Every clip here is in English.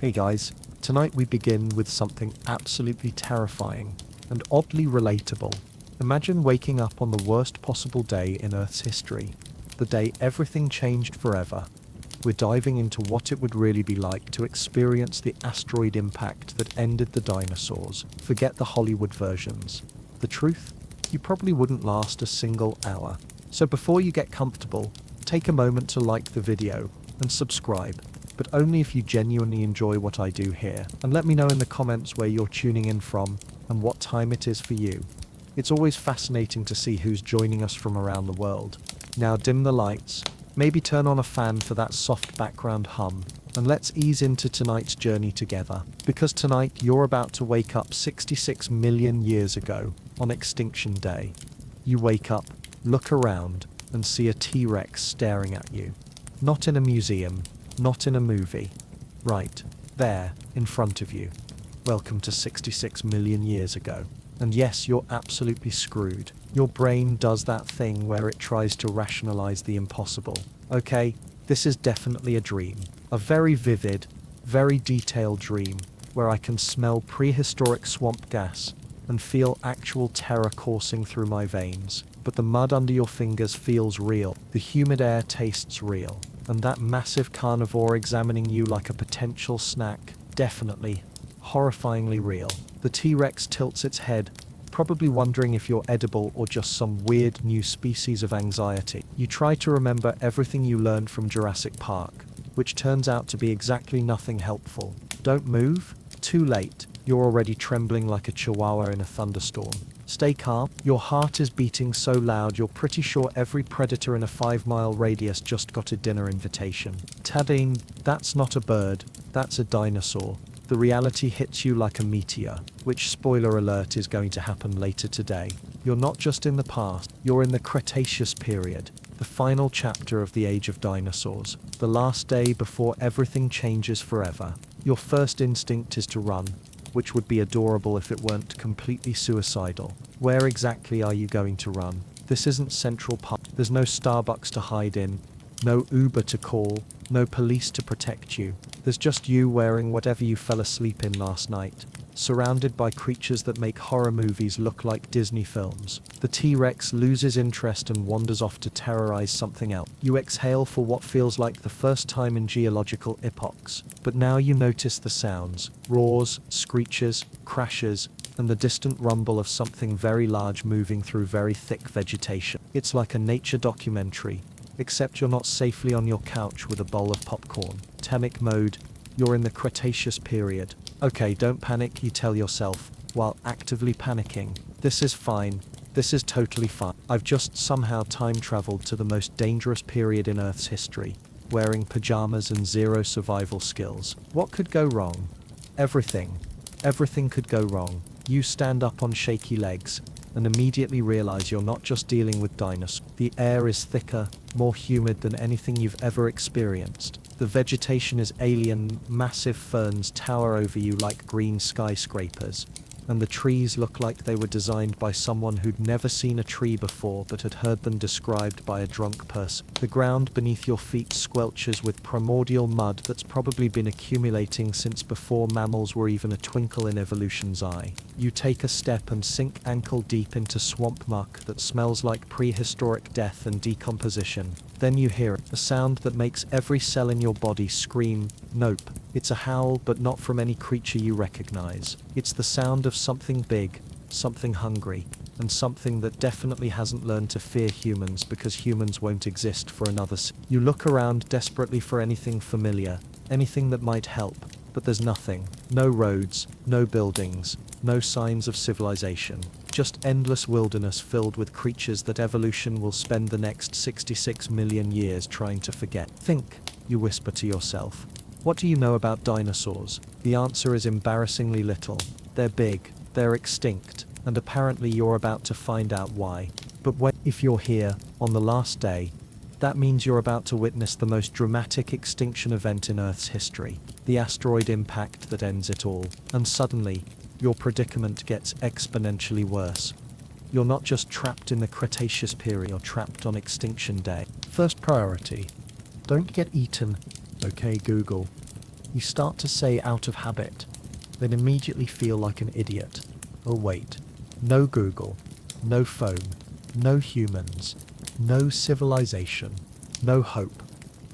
Hey guys, tonight we begin with something absolutely terrifying and oddly relatable. Imagine waking up on the worst possible day in Earth's history, the day everything changed forever. We're diving into what it would really be like to experience the asteroid impact that ended the dinosaurs. Forget the Hollywood versions. The truth? You probably wouldn't last a single hour. So before you get comfortable, take a moment to like the video and subscribe, but only if you genuinely enjoy what I do here. And let me know in the comments where you're tuning in from and what time it is for you. It's always fascinating to see who's joining us from around the world. Now dim the lights, maybe turn on a fan for that soft background hum, and let's ease into tonight's journey together. Because tonight you're about to wake up 66 million years ago on Extinction Day. You wake up, look around, and see a T-Rex staring at you. Not in a museum, not in a movie. Right, there, in front of you. Welcome to 66 million years ago. And yes, you're absolutely screwed. Your brain does that thing where it tries to rationalize the impossible. Okay, this is definitely a dream. A very vivid, very detailed dream, where I can smell prehistoric swamp gas and feel actual terror coursing through my veins. But the mud under your fingers feels real. The humid air tastes real. And that massive carnivore examining you like a potential snack, definitely, horrifyingly real. The T-Rex tilts its head, probably wondering if you're edible or just some weird new species of anxiety. You try to remember everything you learned from Jurassic Park, which turns out to be exactly nothing helpful. Don't move? Too late. You're already trembling like a chihuahua in a thunderstorm. Stay calm. Your heart is beating so loud you're pretty sure every predator in a 5-mile radius just got a dinner invitation. Tadine, that's not a bird, that's a dinosaur. The reality hits you like a meteor, which, spoiler alert, is going to happen later today. You're not just in the past, you're in the Cretaceous period, the final chapter of the age of dinosaurs, the last day before everything changes forever. Your first instinct is to run, which would be adorable if it weren't completely suicidal. Where exactly are you going to run? This isn't Central Park. There's no Starbucks to hide in, no Uber to call, no police to protect you. There's just you wearing whatever you fell asleep in last night, surrounded by creatures that make horror movies look like Disney films. The T-Rex loses interest and wanders off to terrorize something else. You exhale for what feels like the first time in geological epochs, but now you notice the sounds, roars, screeches, crashes, and the distant rumble of something very large moving through very thick vegetation. It's like a nature documentary, except you're not safely on your couch with a bowl of popcorn. Tanic mode, you're in the Cretaceous period. Okay, don't panic, you tell yourself, while actively panicking. This is fine. This is totally fine. I've just somehow time traveled to the most dangerous period in Earth's history, wearing pajamas and zero survival skills. What could go wrong? Everything. Everything could go wrong. You stand up on shaky legs and immediately realize you're not just dealing with dinosaurs. The air is thicker, more humid than anything you've ever experienced. The vegetation is alien, massive ferns tower over you like green skyscrapers, and the trees look like they were designed by someone who'd never seen a tree before but had heard them described by a drunk person. The ground beneath your feet squelches with primordial mud that's probably been accumulating since before mammals were even a twinkle in evolution's eye. You take a step and sink ankle deep into swamp muck that smells like prehistoric death and decomposition. Then you hear a sound that makes every cell in your body scream. Nope. It's a howl, but not from any creature you recognize. It's the sound of something big, something hungry, and something that definitely hasn't learned to fear humans because humans won't exist for another. You look around desperately for anything familiar, anything that might help, but there's nothing. No roads, no buildings, no signs of civilization. Just endless wilderness filled with creatures that evolution will spend the next 66 million years trying to forget. Think, you whisper to yourself. What do you know about dinosaurs? The answer is embarrassingly little. They're big, they're extinct, and apparently you're about to find out why. But if you're here, on the last day, that means you're about to witness the most dramatic extinction event in Earth's history, the asteroid impact that ends it all. And suddenly, your predicament gets exponentially worse. You're not just trapped in the Cretaceous period, you're trapped on Extinction Day. First priority, don't get eaten. Okay, Google. You start to say out of habit, then immediately feel like an idiot. Oh wait, no Google, no phone, no humans, no civilization, no hope.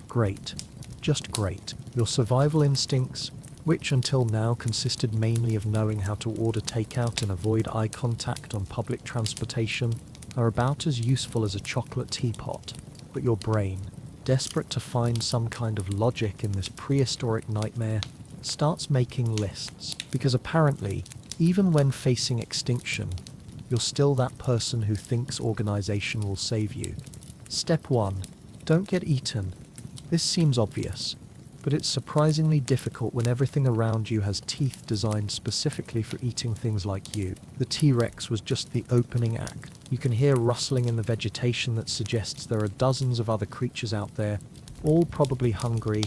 Great, just great. Your survival instincts, which until now consisted mainly of knowing how to order takeout and avoid eye contact on public transportation, are about as useful as a chocolate teapot. But your brain, desperate to find some kind of logic in this prehistoric nightmare, starts making lists. Because apparently, even when facing extinction, you're still that person who thinks organization will save you. Step 1. Don't get eaten. This seems obvious, but it's surprisingly difficult when everything around you has teeth designed specifically for eating things like you. The T-Rex was just the opening act. You can hear rustling in the vegetation that suggests there are dozens of other creatures out there, all probably hungry,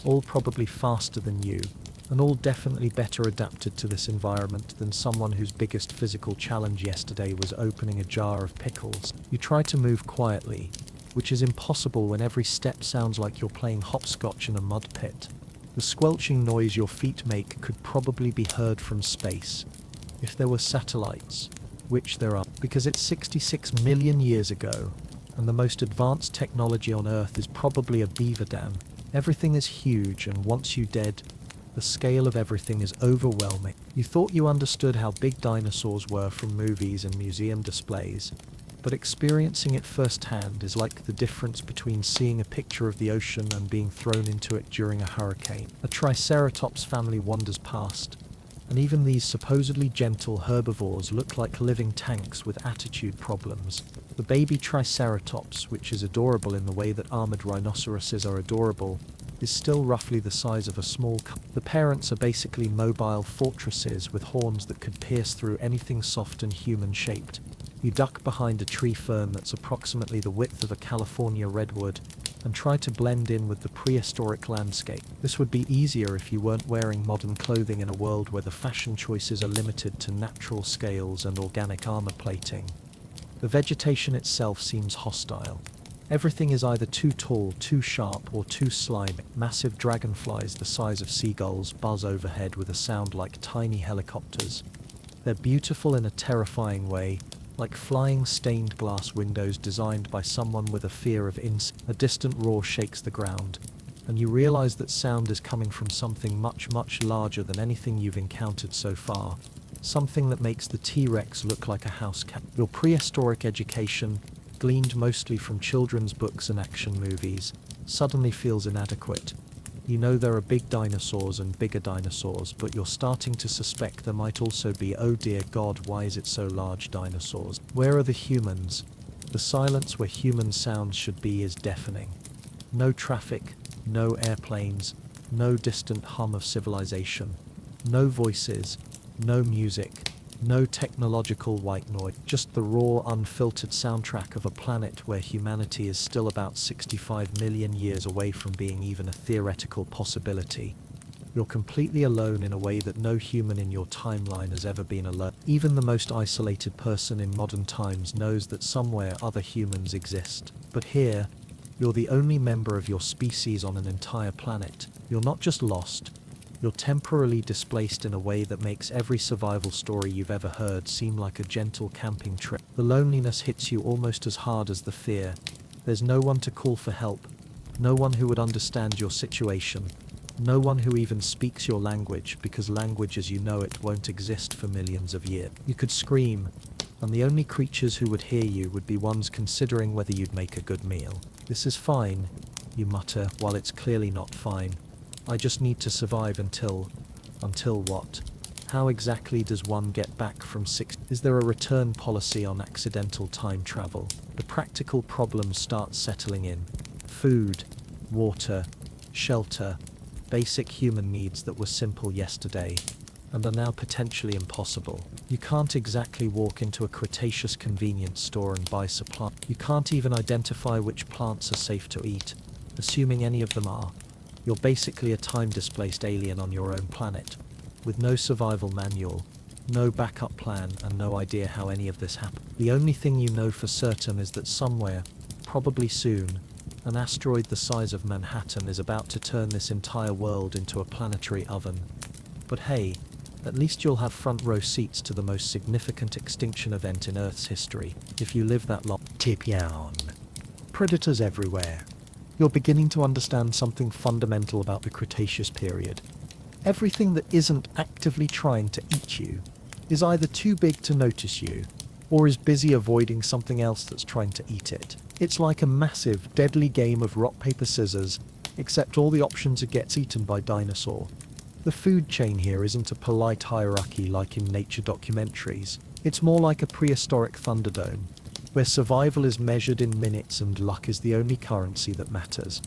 all probably faster than you, and all definitely better adapted to this environment than someone whose biggest physical challenge yesterday was opening a jar of pickles. You try to move quietly, which is impossible when every step sounds like you're playing hopscotch in a mud pit. The squelching noise your feet make could probably be heard from space, if there were satellites, which there are, because it's 66 million years ago, and the most advanced technology on Earth is probably a beaver dam. Everything is huge, and once you're dead, the scale of everything is overwhelming. You thought you understood how big dinosaurs were from movies and museum displays, but experiencing it firsthand is like the difference between seeing a picture of the ocean and being thrown into it during a hurricane. A Triceratops family wanders past, and even these supposedly gentle herbivores look like living tanks with attitude problems. The baby Triceratops, which is adorable in the way that armored rhinoceroses are adorable, is still roughly the size of a small The parents are basically mobile fortresses with horns that could pierce through anything soft and human-shaped. You duck behind a tree fern that's approximately the width of a California redwood and try to blend in with the prehistoric landscape. This would be easier if you weren't wearing modern clothing in a world where the fashion choices are limited to natural scales and organic armor plating. The vegetation itself seems hostile. Everything is either too tall, too sharp, or too slimy. Massive dragonflies the size of seagulls buzz overhead with a sound like tiny helicopters. They're beautiful in a terrifying way, like flying stained glass windows designed by someone with a fear of insects. A distant roar shakes the ground, and you realize that sound is coming from something much, much larger than anything you've encountered so far. Something that makes the T-Rex look like a house cat. Your prehistoric education, gleaned mostly from children's books and action movies, suddenly feels inadequate. You know there are big dinosaurs and bigger dinosaurs, but you're starting to suspect there might also be, oh dear God, why is it so large, dinosaurs? Where are the humans? The silence where human sounds should be is deafening. No traffic, no airplanes, no distant hum of civilization, no voices, no music, no technological white noise, just the raw, unfiltered soundtrack of a planet where humanity is still about 65 million years away from being even a theoretical possibility. You're completely alone in a way that no human in your timeline has ever been alone. Even the most isolated person in modern times knows that somewhere other humans exist. But here, you're the only member of your species on an entire planet. You're not just lost, you're temporarily displaced in a way that makes every survival story you've ever heard seem like a gentle camping trip. The loneliness hits you almost as hard as the fear. There's no one to call for help, no one who would understand your situation, no one who even speaks your language, because language as you know it won't exist for millions of years. You could scream, and the only creatures who would hear you would be ones considering whether you'd make a good meal. This is fine, you mutter, while it's clearly not fine. I just need to survive until what? How exactly does one get back from 6? Is there a return policy on accidental time travel? The practical problems start settling in. Food, water, shelter, basic human needs that were simple yesterday and are now potentially impossible. You can't exactly walk into a Cretaceous convenience store and buy supplies. You can't even identify which plants are safe to eat, assuming any of them are. You're basically a time-displaced alien on your own planet, with no survival manual, no backup plan, and no idea how any of this happened. The only thing you know for certain is that somewhere, probably soon, An asteroid the size of Manhattan is about to turn this entire world into a planetary oven. But hey, at least you'll have front row seats to the most significant extinction event in Earth's history, if you live that long. Tipion. Predators everywhere. You're beginning to understand something fundamental about the Cretaceous period. Everything that isn't actively trying to eat you is either too big to notice you, or is busy avoiding something else that's trying to eat it. It's like a massive, deadly game of rock, paper, scissors, except all the options are gets eaten by dinosaur. The food chain here isn't a polite hierarchy like in nature documentaries. It's more like a prehistoric Thunderdome, where survival is measured in minutes and luck is the only currency that matters.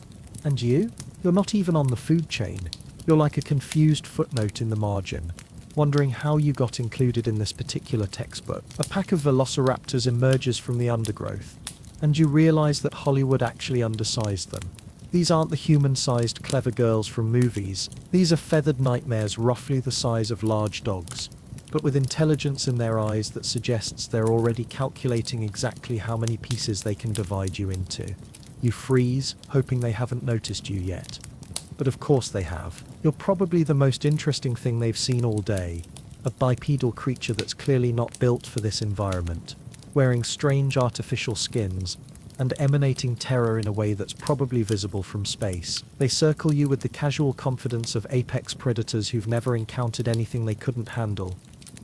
And you? You're not even on the food chain. You're like a confused footnote in the margin, wondering how you got included in this particular textbook. A pack of velociraptors emerges from the undergrowth, and you realize that Hollywood actually undersized them. These aren't the human-sized clever girls from movies. These are feathered nightmares roughly the size of large dogs, but with intelligence in their eyes that suggests they're already calculating exactly how many pieces they can divide you into. You freeze, hoping they haven't noticed you yet. But of course they have. You're probably the most interesting thing they've seen all day. A bipedal creature that's clearly not built for this environment, wearing strange artificial skins, and emanating terror in a way that's probably visible from space. They circle you with the casual confidence of apex predators who've never encountered anything they couldn't handle.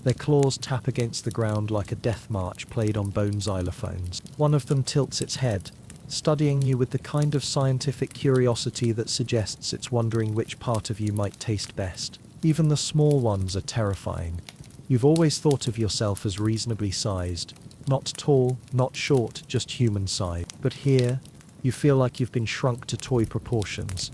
Their claws tap against the ground like a death march played on bone xylophones. One of them tilts its head, studying you with the kind of scientific curiosity that suggests it's wondering which part of you might taste best. Even the small ones are terrifying. You've always thought of yourself as reasonably sized. Not tall, not short, just human size. But here, you feel like you've been shrunk to toy proportions.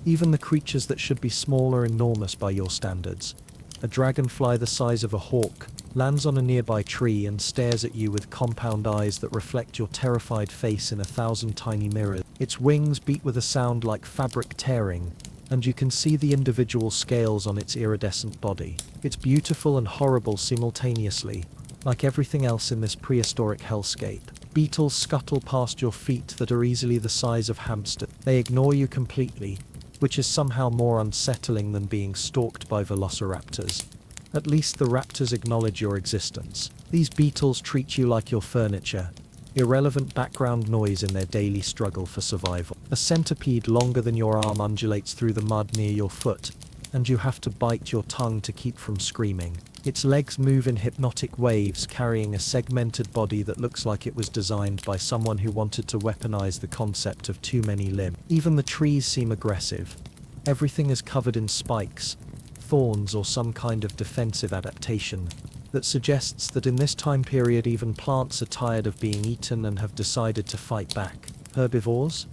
Even the creatures that should be small are enormous by your standards. A dragonfly the size of a hawk lands on a nearby tree and stares at you with compound eyes that reflect your terrified face in 1,000 tiny mirrors. Its wings beat with a sound like fabric tearing, and you can see the individual scales on its iridescent body. It's beautiful and horrible simultaneously, like everything else in this prehistoric hellscape. Beetles scuttle past your feet that are easily the size of hamsters. They ignore you completely, which is somehow more unsettling than being stalked by velociraptors. At least the raptors acknowledge your existence. These beetles treat you like your furniture, irrelevant background noise in their daily struggle for survival. A centipede longer than your arm undulates through the mud near your foot, and you have to bite your tongue to keep from screaming. Its legs move in hypnotic waves, carrying a segmented body that looks like it was designed by someone who wanted to weaponize the concept of too many limbs. Even the trees seem aggressive. Everything is covered in spikes, thorns, or some kind of defensive adaptation that suggests that in this time period even plants are tired of being eaten and have decided to fight back. Herbivores?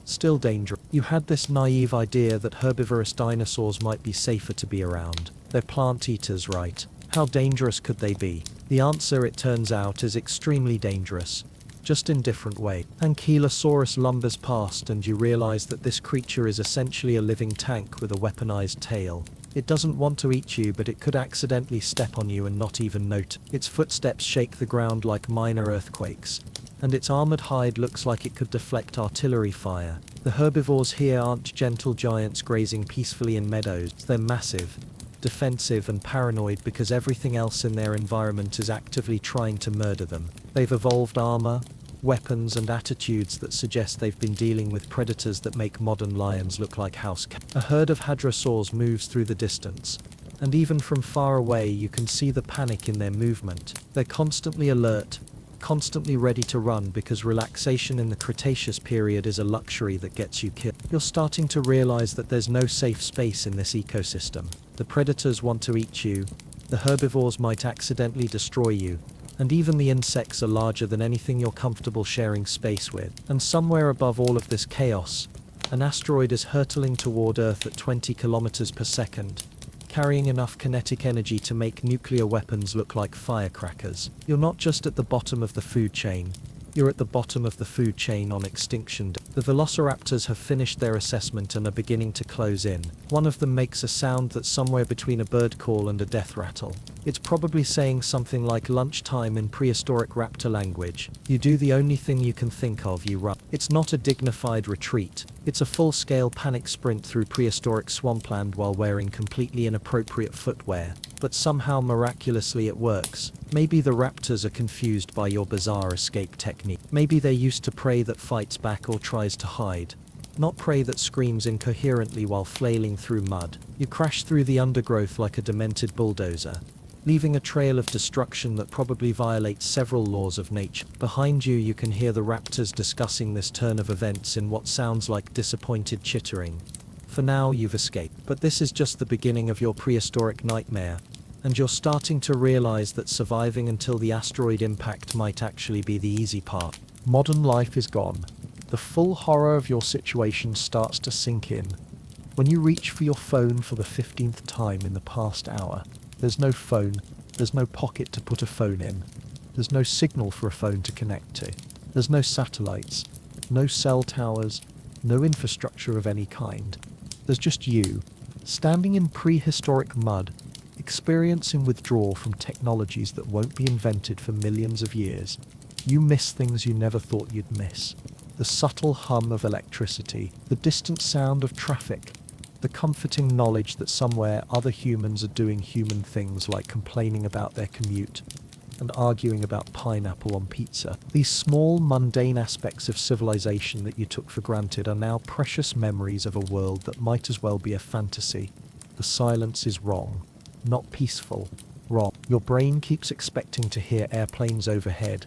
Still dangerous. You had this naive idea that herbivorous dinosaurs might be safer to be around. They're plant eaters, right? How dangerous could they be? The answer, it turns out, is extremely dangerous, just in different ways. Ankylosaurus lumbers past and you realize that this creature is essentially a living tank with a weaponized tail. It doesn't want to eat you, but it could accidentally step on you and not even note. Its footsteps shake the ground like minor earthquakes, and its armored hide looks like it could deflect artillery fire. The herbivores here aren't gentle giants grazing peacefully in meadows. They're massive, defensive, and paranoid because everything else in their environment is actively trying to murder them. They've evolved armor, weapons, and attitudes that suggest they've been dealing with predators that make modern lions look like house cats. A herd of hadrosaurs moves through the distance, and even from far away you can see the panic in their movement. They're constantly alert, constantly ready to run because relaxation in the Cretaceous period is a luxury that gets you killed. You're starting to realize that there's no safe space in this ecosystem. The predators want to eat you, the herbivores might accidentally destroy you, and even the insects are larger than anything you're comfortable sharing space with. And somewhere above all of this chaos, an asteroid is hurtling toward Earth at 20 kilometers per second, carrying enough kinetic energy to make nuclear weapons look like firecrackers. You're not just at the bottom of the food chain, you're at the bottom of the food chain on extinction. The velociraptors have finished their assessment and are beginning to close in. One of them makes a sound that's somewhere between a bird call and a death rattle. It's probably saying something like lunchtime in prehistoric raptor language. You do the only thing you can think of, you run. It's not a dignified retreat. It's a full-scale panic sprint through prehistoric swampland while wearing completely inappropriate footwear. But somehow miraculously it works. Maybe the raptors are confused by your bizarre escape technique. Maybe they're used to prey that fights back or tries to hide, not prey that screams incoherently while flailing through mud. You crash through the undergrowth like a demented bulldozer, leaving a trail of destruction that probably violates several laws of nature. Behind you, you can hear the raptors discussing this turn of events in what sounds like disappointed chittering. For now, you've escaped. But this is just the beginning of your prehistoric nightmare, and you're starting to realize that surviving until the asteroid impact might actually be the easy part. Modern life is gone. The full horror of your situation starts to sink in. When you reach for your phone for the 15th time in the past hour, there's no phone, there's no pocket to put a phone in, there's no signal for a phone to connect to, there's no satellites, no cell towers, no infrastructure of any kind. There's just you, standing in prehistoric mud, experiencing withdrawal from technologies that won't be invented for millions of years. You miss things you never thought you'd miss. The subtle hum of electricity, the distant sound of traffic, the comforting knowledge that somewhere other humans are doing human things like complaining about their commute and arguing about pineapple on pizza. These small, mundane aspects of civilization that you took for granted are now precious memories of a world that might as well be a fantasy. The silence is wrong, not peaceful, wrong. Your brain keeps expecting to hear airplanes overhead,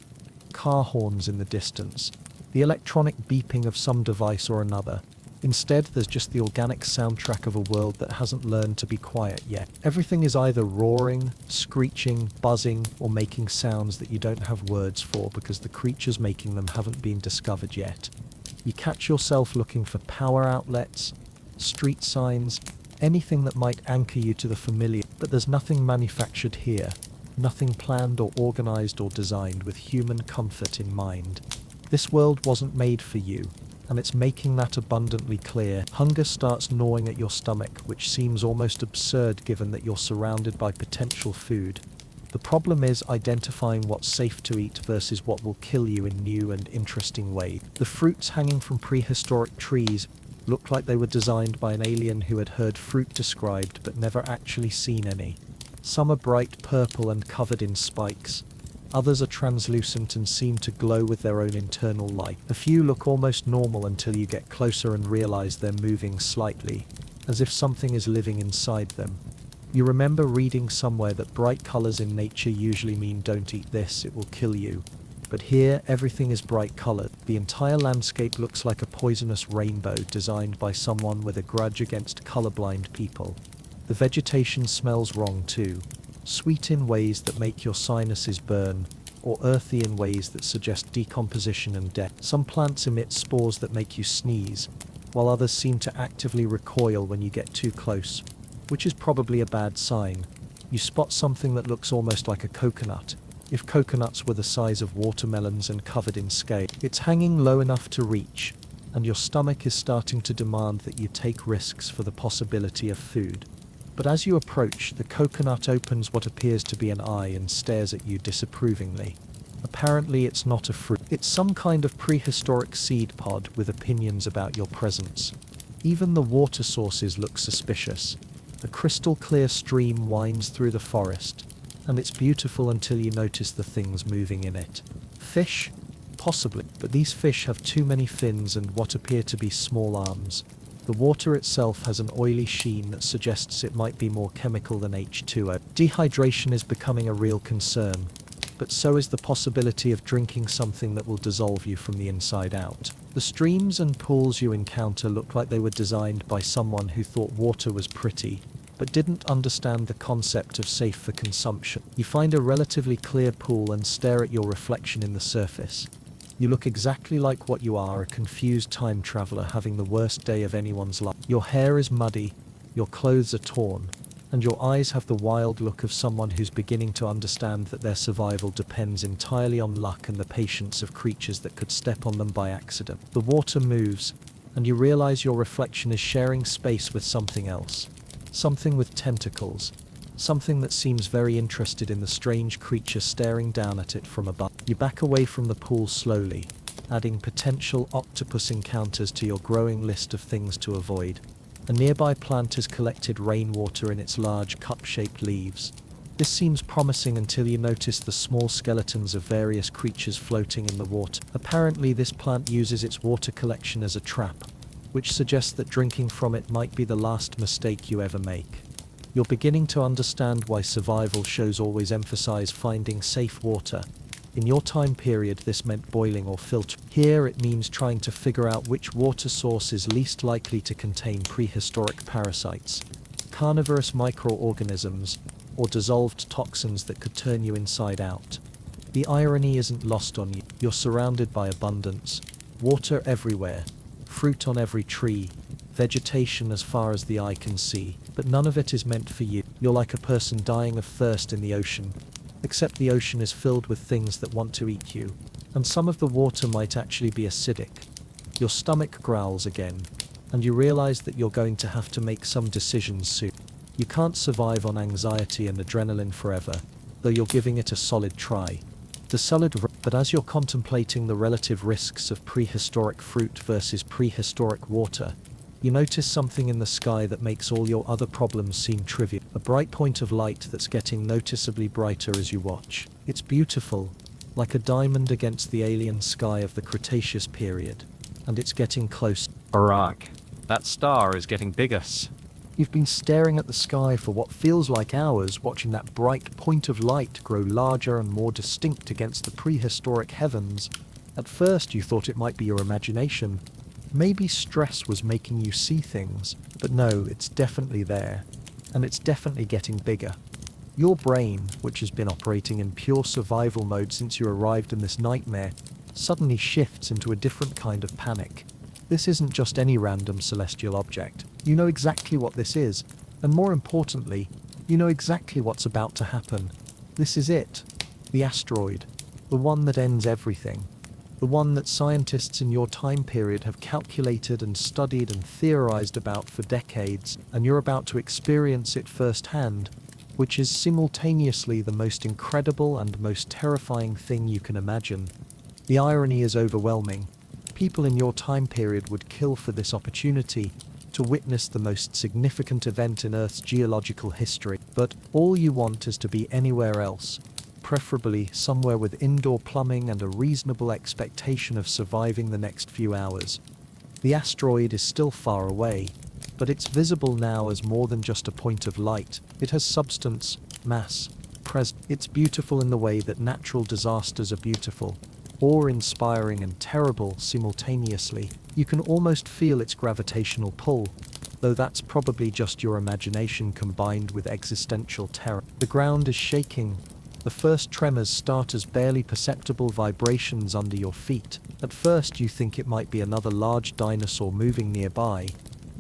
car horns in the distance, the electronic beeping of some device or another. Instead, there's just the organic soundtrack of a world that hasn't learned to be quiet yet. Everything is either roaring, screeching, buzzing, or making sounds that you don't have words for because the creatures making them haven't been discovered yet. You catch yourself looking for power outlets, street signs, anything that might anchor you to the familiar, but there's nothing manufactured here, nothing planned or organized or designed with human comfort in mind. This world wasn't made for you, and it's making that abundantly clear. Hunger starts gnawing at your stomach, which seems almost absurd given that you're surrounded by potential food. The problem is identifying what's safe to eat versus what will kill you in new and interesting ways. The fruits hanging from prehistoric trees look like they were designed by an alien who had heard fruit described but never actually seen any. Some are bright purple and covered in spikes. Others are translucent and seem to glow with their own internal light. A few look almost normal until you get closer and realize they're moving slightly, as if something is living inside them. You remember reading somewhere that bright colors in nature usually mean don't eat this, it will kill you. But here, everything is bright colored. The entire landscape looks like a poisonous rainbow designed by someone with a grudge against colorblind people. The vegetation smells wrong too. Sweet in ways that make your sinuses burn, or earthy in ways that suggest decomposition and death. Some plants emit spores that make you sneeze, while others seem to actively recoil when you get too close, which is probably a bad sign. You spot something that looks almost like a coconut, if coconuts were the size of watermelons and covered in scale. It's hanging low enough to reach, and your stomach is starting to demand that you take risks for the possibility of food. But as you approach, the coconut opens what appears to be an eye and stares at you disapprovingly. Apparently it's not a fruit. It's some kind of prehistoric seed pod with opinions about your presence. Even the water sources look suspicious. A crystal clear stream winds through the forest, and it's beautiful until you notice the things moving in it. Fish? Possibly, but these fish have too many fins and what appear to be small arms. The water itself has an oily sheen that suggests it might be more chemical than H2O. Dehydration is becoming a real concern, but so is the possibility of drinking something that will dissolve you from the inside out. The streams and pools you encounter look like they were designed by someone who thought water was pretty, but didn't understand the concept of safe for consumption. You find a relatively clear pool and stare at your reflection in the surface. You look exactly like what you are, a confused time traveler having the worst day of anyone's life. Your hair is muddy, your clothes are torn, and your eyes have the wild look of someone who's beginning to understand that their survival depends entirely on luck and the patience of creatures that could step on them by accident. The water moves, and you realize your reflection is sharing space with something else. Something with tentacles. Something that seems very interested in the strange creature staring down at it from above. You back away from the pool slowly, adding potential octopus encounters to your growing list of things to avoid. A nearby plant has collected rainwater in its large cup-shaped leaves. This seems promising until you notice the small skeletons of various creatures floating in the water. Apparently, this plant uses its water collection as a trap, which suggests that drinking from it might be the last mistake you ever make. You're beginning to understand why survival shows always emphasize finding safe water. In your time period, this meant boiling or filtering. Here, it means trying to figure out which water source is least likely to contain prehistoric parasites, carnivorous microorganisms, or dissolved toxins that could turn you inside out. The irony isn't lost on you. You're surrounded by abundance, water everywhere, fruit on every tree, vegetation as far as the eye can see, but none of it is meant for you. You're like a person dying of thirst in the ocean, except the ocean is filled with things that want to eat you, and some of the water might actually be acidic. Your stomach growls again, and you realize that you're going to have to make some decisions soon. You can't survive on anxiety and adrenaline forever, though you're giving it a solid try. But as you're contemplating the relative risks of prehistoric fruit versus prehistoric water, you notice something in the sky that makes all your other problems seem trivial. A bright point of light that's getting noticeably brighter as you watch. It's beautiful, like a diamond against the alien sky of the Cretaceous period, and it's getting close. Barack, that star is getting bigger. You've been staring at the sky for what feels like hours, watching that bright point of light grow larger and more distinct against the prehistoric heavens. At first you thought it might be your imagination. Maybe stress was making you see things, but no, it's definitely there, and it's definitely getting bigger. Your brain, which has been operating in pure survival mode since you arrived in this nightmare, suddenly shifts into a different kind of panic. This isn't just any random celestial object. You know exactly what this is, and more importantly, you know exactly what's about to happen. This is it. The asteroid. The one that ends everything. The one that scientists in your time period have calculated and studied and theorized about for decades, and you're about to experience it firsthand, which is simultaneously the most incredible and most terrifying thing you can imagine. The irony is overwhelming. People in your time period would kill for this opportunity to witness the most significant event in Earth's geological history, but all you want is to be anywhere else, preferably somewhere with indoor plumbing and a reasonable expectation of surviving the next few hours. The asteroid is still far away, but it's visible now as more than just a point of light. It has substance, mass, It's beautiful in the way that natural disasters are beautiful, awe-inspiring and terrible simultaneously. You can almost feel its gravitational pull, though that's probably just your imagination combined with existential terror. The ground is shaking. The first tremors start as barely perceptible vibrations under your feet. At first you think it might be another large dinosaur moving nearby.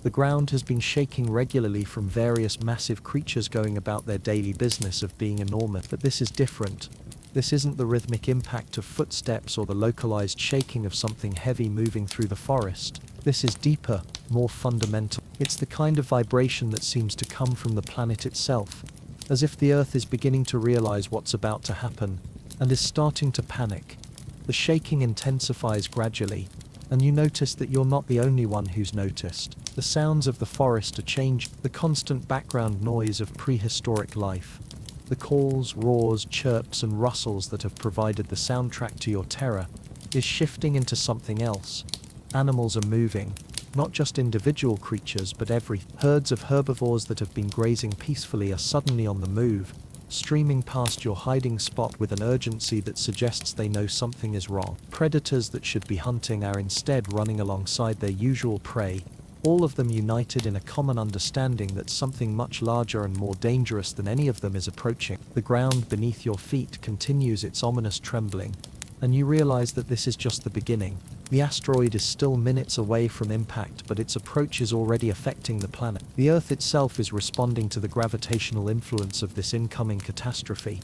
The ground has been shaking regularly from various massive creatures going about their daily business of being enormous, but this is different. This isn't the rhythmic impact of footsteps or the localized shaking of something heavy moving through the forest. This is deeper, more fundamental. It's the kind of vibration that seems to come from the planet itself, as if the Earth is beginning to realize what's about to happen, and is starting to panic. The shaking intensifies gradually, and you notice that you're not the only one who's noticed. The sounds of the forest are changing, the constant background noise of prehistoric life. The calls, roars, chirps, and rustles that have provided the soundtrack to your terror is shifting into something else. Animals are moving, not just individual creatures, but herds of herbivores that have been grazing peacefully are suddenly on the move, streaming past your hiding spot with an urgency that suggests they know something is wrong. Predators that should be hunting are instead running alongside their usual prey, all of them united in a common understanding that something much larger and more dangerous than any of them is approaching. The ground beneath your feet continues its ominous trembling, and you realize that this is just the beginning. The asteroid is still minutes away from impact, but its approach is already affecting the planet. The Earth itself is responding to the gravitational influence of this incoming catastrophe.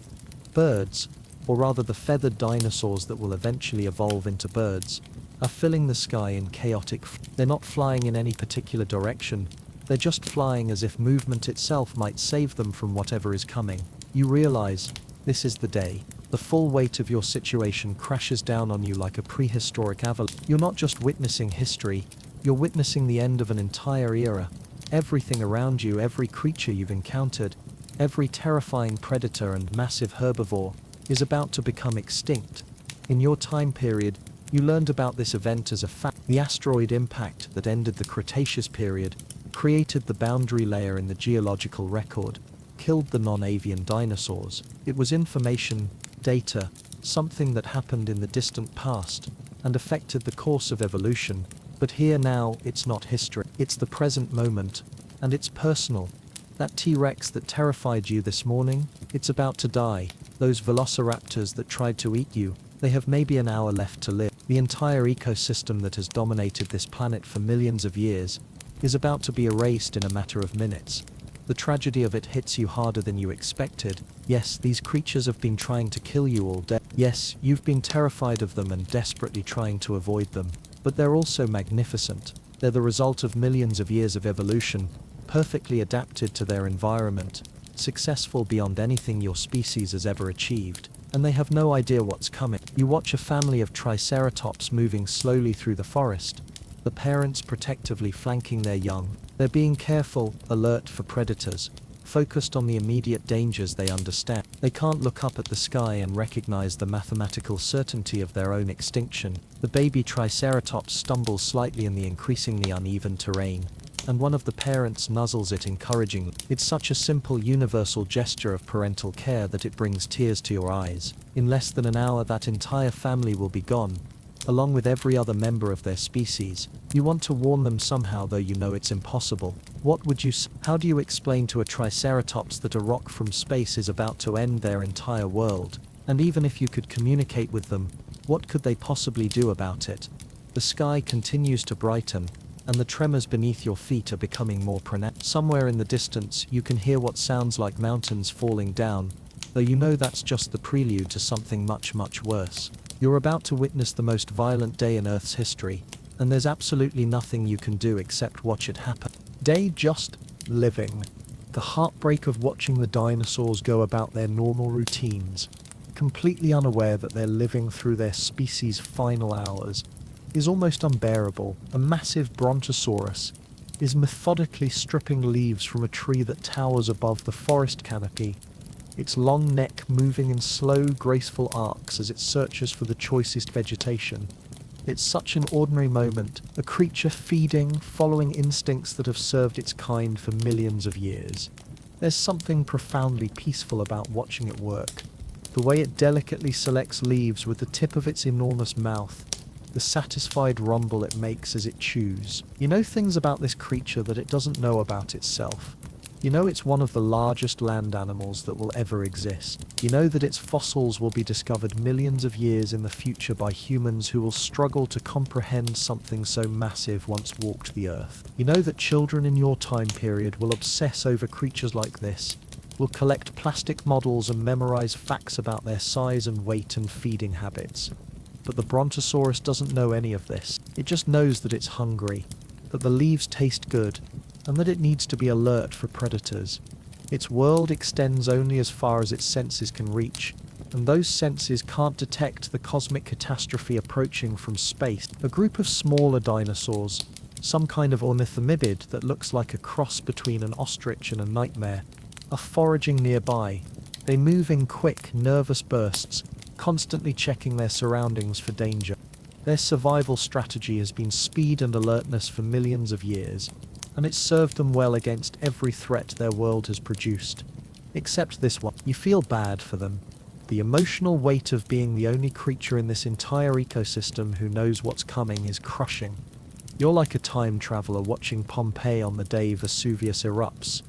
Birds, or rather the feathered dinosaurs that will eventually evolve into birds, are filling the sky in chaotic. They're not flying in any particular direction, they're just flying as if movement itself might save them from whatever is coming. You realize, this is the day. The full weight of your situation crashes down on you like a prehistoric avalanche. You're not just witnessing history, you're witnessing the end of an entire era. Everything around you, every creature you've encountered, every terrifying predator and massive herbivore, is about to become extinct. In your time period, you learned about this event as a fact. The asteroid impact that ended the Cretaceous period created the boundary layer in the geological record, killed the non-avian dinosaurs. It was information, data, something that happened in the distant past and affected the course of evolution. But here now, it's not history. It's the present moment, and it's personal. That T-Rex that terrified you this morning, it's about to die. Those velociraptors that tried to eat you, they have maybe an hour left to live. The entire ecosystem that has dominated this planet for millions of years is about to be erased in a matter of minutes. The tragedy of it hits you harder than you expected. Yes, these creatures have been trying to kill you all day. Yes, you've been terrified of them and desperately trying to avoid them. But they're also magnificent. They're the result of millions of years of evolution, perfectly adapted to their environment, successful beyond anything your species has ever achieved. And they have no idea what's coming. You watch a family of triceratops moving slowly through the forest, the parents protectively flanking their young. They're being careful, alert for predators, focused on the immediate dangers they understand. They can't look up at the sky and recognize the mathematical certainty of their own extinction. The baby triceratops stumbles slightly in the increasingly uneven terrain, and one of the parents nuzzles it encouragingly. It's such a simple universal gesture of parental care that it brings tears to your eyes. In less than an hour, that entire family will be gone, along with every other member of their species. You want to warn them somehow, though you know it's impossible. What would you say? How do you explain to a triceratops that a rock from space is about to end their entire world? And even if you could communicate with them, what could they possibly do about it? The sky continues to brighten, and the tremors beneath your feet are becoming more pronounced. Somewhere in the distance, you can hear what sounds like mountains falling down, though you know that's just the prelude to something much, much worse. You're about to witness the most violent day in Earth's history, and there's absolutely nothing you can do except watch it happen. Day just living. The heartbreak of watching the dinosaurs go about their normal routines, completely unaware that they're living through their species' final hours, is almost unbearable. A massive brontosaurus is methodically stripping leaves from a tree that towers above the forest canopy, its long neck moving in slow, graceful arcs as it searches for the choicest vegetation. It's such an ordinary moment, a creature feeding, following instincts that have served its kind for millions of years. There's something profoundly peaceful about watching it work. The way it delicately selects leaves with the tip of its enormous mouth, the satisfied rumble it makes as it chews. You know things about this creature that it doesn't know about itself. You know it's one of the largest land animals that will ever exist. You know that its fossils will be discovered millions of years in the future by humans who will struggle to comprehend something so massive once walked the earth. You know that children in your time period will obsess over creatures like this, will collect plastic models and memorize facts about their size and weight and feeding habits. But the brontosaurus doesn't know any of this. It just knows that it's hungry, that the leaves taste good, and that it needs to be alert for predators. Its world extends only as far as its senses can reach, and those senses can't detect the cosmic catastrophe approaching from space. A group of smaller dinosaurs, some kind of ornithomimid that looks like a cross between an ostrich and a nightmare, are foraging nearby. They move in quick, nervous bursts, constantly checking their surroundings for danger. Their survival strategy has been speed and alertness for millions of years, and it's served them well against every threat their world has produced. Except this one. You feel bad for them. The emotional weight of being the only creature in this entire ecosystem who knows what's coming is crushing. You're like a time traveler watching Pompeii on the day Vesuvius erupts.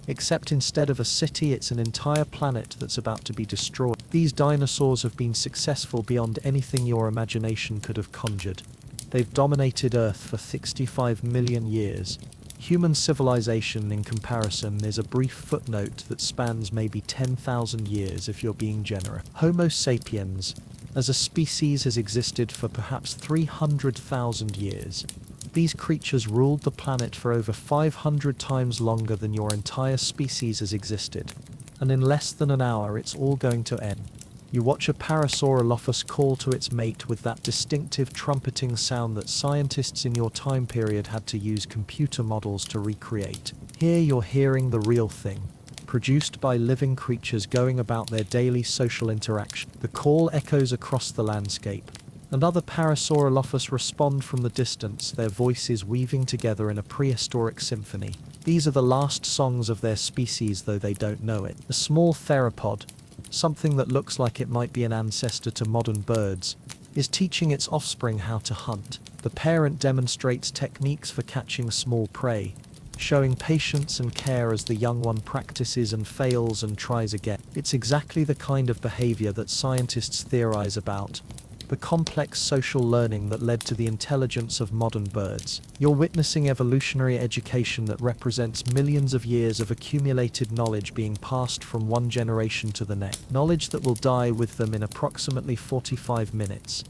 Except instead of a city, it's an entire planet that's about to be destroyed. These dinosaurs have been successful beyond anything your imagination could have conjured. They've dominated Earth for 65 million years. Human civilization, in comparison, is a brief footnote that spans maybe 10,000 years if you're being generous. Homo sapiens, as a species, has existed for perhaps 300,000 years. These creatures ruled the planet for over 500 times longer than your entire species has existed, and in less than an hour it's all going to end. You watch a Parasaurolophus call to its mate with that distinctive trumpeting sound that scientists in your time period had to use computer models to recreate. Here you're hearing the real thing, produced by living creatures going about their daily social interaction. The call echoes across the landscape, and other Parasaurolophus respond from the distance, their voices weaving together in a prehistoric symphony. These are the last songs of their species, though they don't know it. A small theropod, something that looks like it might be an ancestor to modern birds, is teaching its offspring how to hunt. The parent demonstrates techniques for catching small prey, showing patience and care as the young one practices and fails and tries again. It's exactly the kind of behavior that scientists theorize about, the complex social learning that led to the intelligence of modern birds. You're witnessing evolutionary education that represents millions of years of accumulated knowledge being passed from one generation to the next. Knowledge that will die with them in approximately 45 minutes.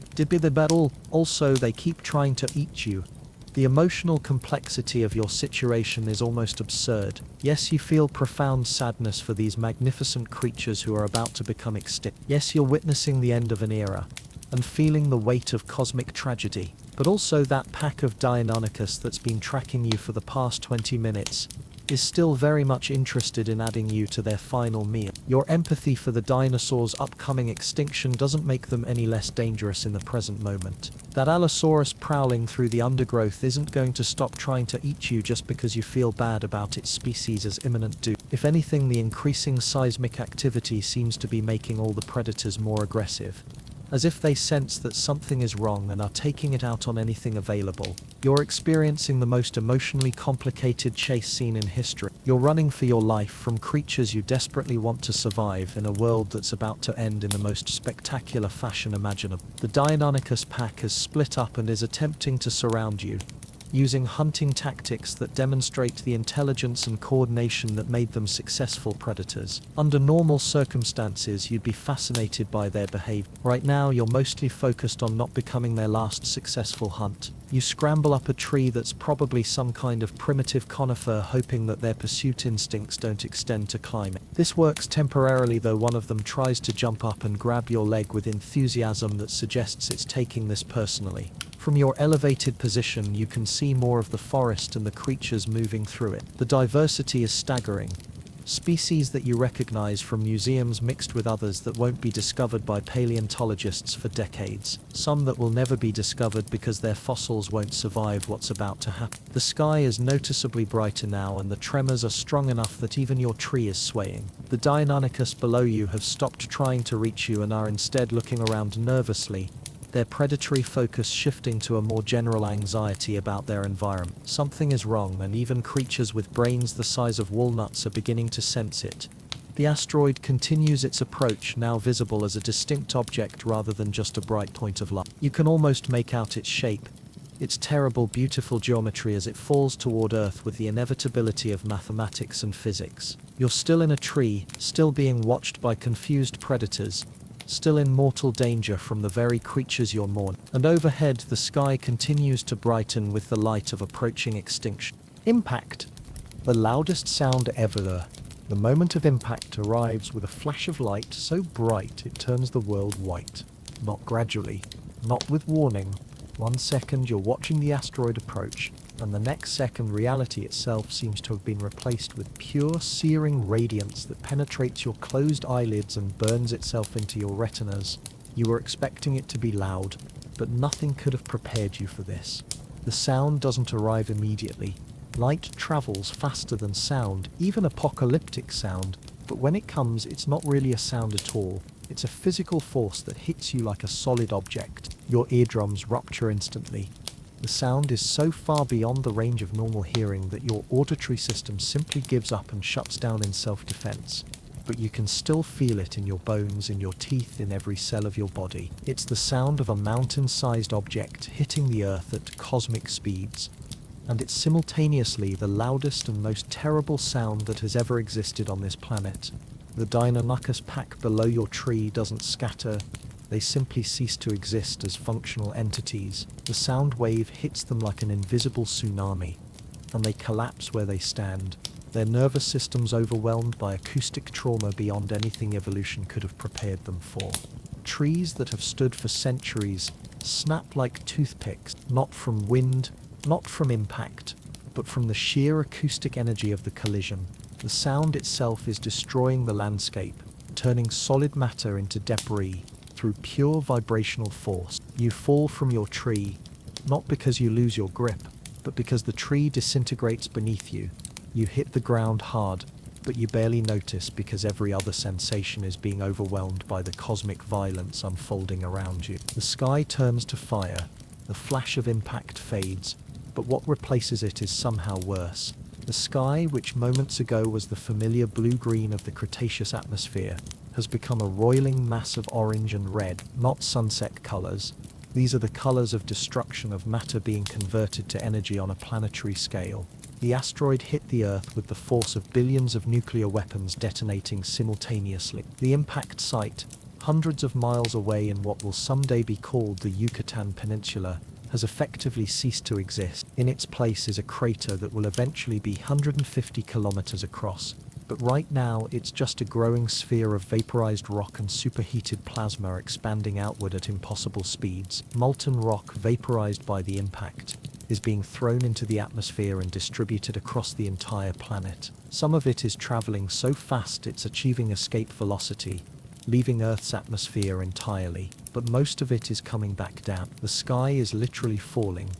Also, they keep trying to eat you. The emotional complexity of your situation is almost absurd. Yes, you feel profound sadness for these magnificent creatures who are about to become extinct. Yes, you're witnessing the end of an era and feeling the weight of cosmic tragedy. But also that pack of Deinonychus that's been tracking you for the past 20 minutes is still very much interested in adding you to their final meal. Your empathy for the dinosaurs' upcoming extinction doesn't make them any less dangerous in the present moment. That Allosaurus prowling through the undergrowth isn't going to stop trying to eat you just because you feel bad about its species' imminent doom. If anything, the increasing seismic activity seems to be making all the predators more aggressive, as if they sense that something is wrong and are taking it out on anything available. You're experiencing the most emotionally complicated chase scene in history. You're running for your life from creatures you desperately want to survive in a world that's about to end in the most spectacular fashion imaginable. The Deinonychus pack has split up and is attempting to surround you, using hunting tactics that demonstrate the intelligence and coordination that made them successful predators. Under normal circumstances, you'd be fascinated by their behavior. Right now, you're mostly focused on not becoming their last successful hunt. You scramble up a tree that's probably some kind of primitive conifer, hoping that their pursuit instincts don't extend to climbing. This works temporarily, though one of them tries to jump up and grab your leg with enthusiasm that suggests it's taking this personally. From your elevated position, you can see more of the forest and the creatures moving through it. The diversity is staggering. Species that you recognize from museums mixed with others that won't be discovered by paleontologists for decades. Some that will never be discovered because their fossils won't survive what's about to happen. The sky is noticeably brighter now, and the tremors are strong enough that even your tree is swaying. The Deinonychus below you have stopped trying to reach you and are instead looking around nervously, their predatory focus shifting to a more general anxiety about their environment. Something is wrong, and even creatures with brains the size of walnuts are beginning to sense it. The asteroid continues its approach, now visible as a distinct object rather than just a bright point of light. You can almost make out its shape, its terrible, beautiful geometry as it falls toward Earth with the inevitability of mathematics and physics. You're still in a tree, still being watched by confused predators, still in mortal danger from the very creatures you're mourning. And overhead, the sky continues to brighten with the light of approaching extinction. Impact. The loudest sound ever. The moment of impact arrives with a flash of light so bright it turns the world white. Not gradually, not with warning. 1 second you're watching the asteroid approach, and the next second reality itself seems to have been replaced with pure, searing radiance that penetrates your closed eyelids and burns itself into your retinas. You were expecting it to be loud, but nothing could have prepared you for this. The sound doesn't arrive immediately. Light travels faster than sound, even apocalyptic sound, but when it comes, it's not really a sound at all. It's a physical force that hits you like a solid object. Your eardrums rupture instantly. The sound is so far beyond the range of normal hearing that your auditory system simply gives up and shuts down in self-defense. But you can still feel it in your bones, in your teeth, in every cell of your body. It's the sound of a mountain-sized object hitting the Earth at cosmic speeds. And it's simultaneously the loudest and most terrible sound that has ever existed on this planet. The Deinonychus pack below your tree doesn't scatter. They simply cease to exist as functional entities. The sound wave hits them like an invisible tsunami, and they collapse where they stand, their nervous systems overwhelmed by acoustic trauma beyond anything evolution could have prepared them for. Trees that have stood for centuries snap like toothpicks, not from wind, not from impact, but from the sheer acoustic energy of the collision. The sound itself is destroying the landscape, turning solid matter into debris through pure vibrational force. You fall from your tree, not because you lose your grip, but because the tree disintegrates beneath you. You hit the ground hard, but you barely notice because every other sensation is being overwhelmed by the cosmic violence unfolding around you. The sky turns to fire, the flash of impact fades, but what replaces it is somehow worse. The sky, which moments ago was the familiar blue-green of the Cretaceous atmosphere, has become a roiling mass of orange and red, not sunset colors. These are the colors of destruction, of matter being converted to energy on a planetary scale. The asteroid hit the Earth with the force of billions of nuclear weapons detonating simultaneously. The impact site, hundreds of miles away in what will someday be called the Yucatan Peninsula, has effectively ceased to exist. In its place is a crater that will eventually be 150 kilometers across. But right now, it's just a growing sphere of vaporized rock and superheated plasma expanding outward at impossible speeds. Molten rock, vaporized by the impact, is being thrown into the atmosphere and distributed across the entire planet. Some of it is traveling so fast it's achieving escape velocity, leaving Earth's atmosphere entirely, but most of it is coming back down. The sky is literally falling,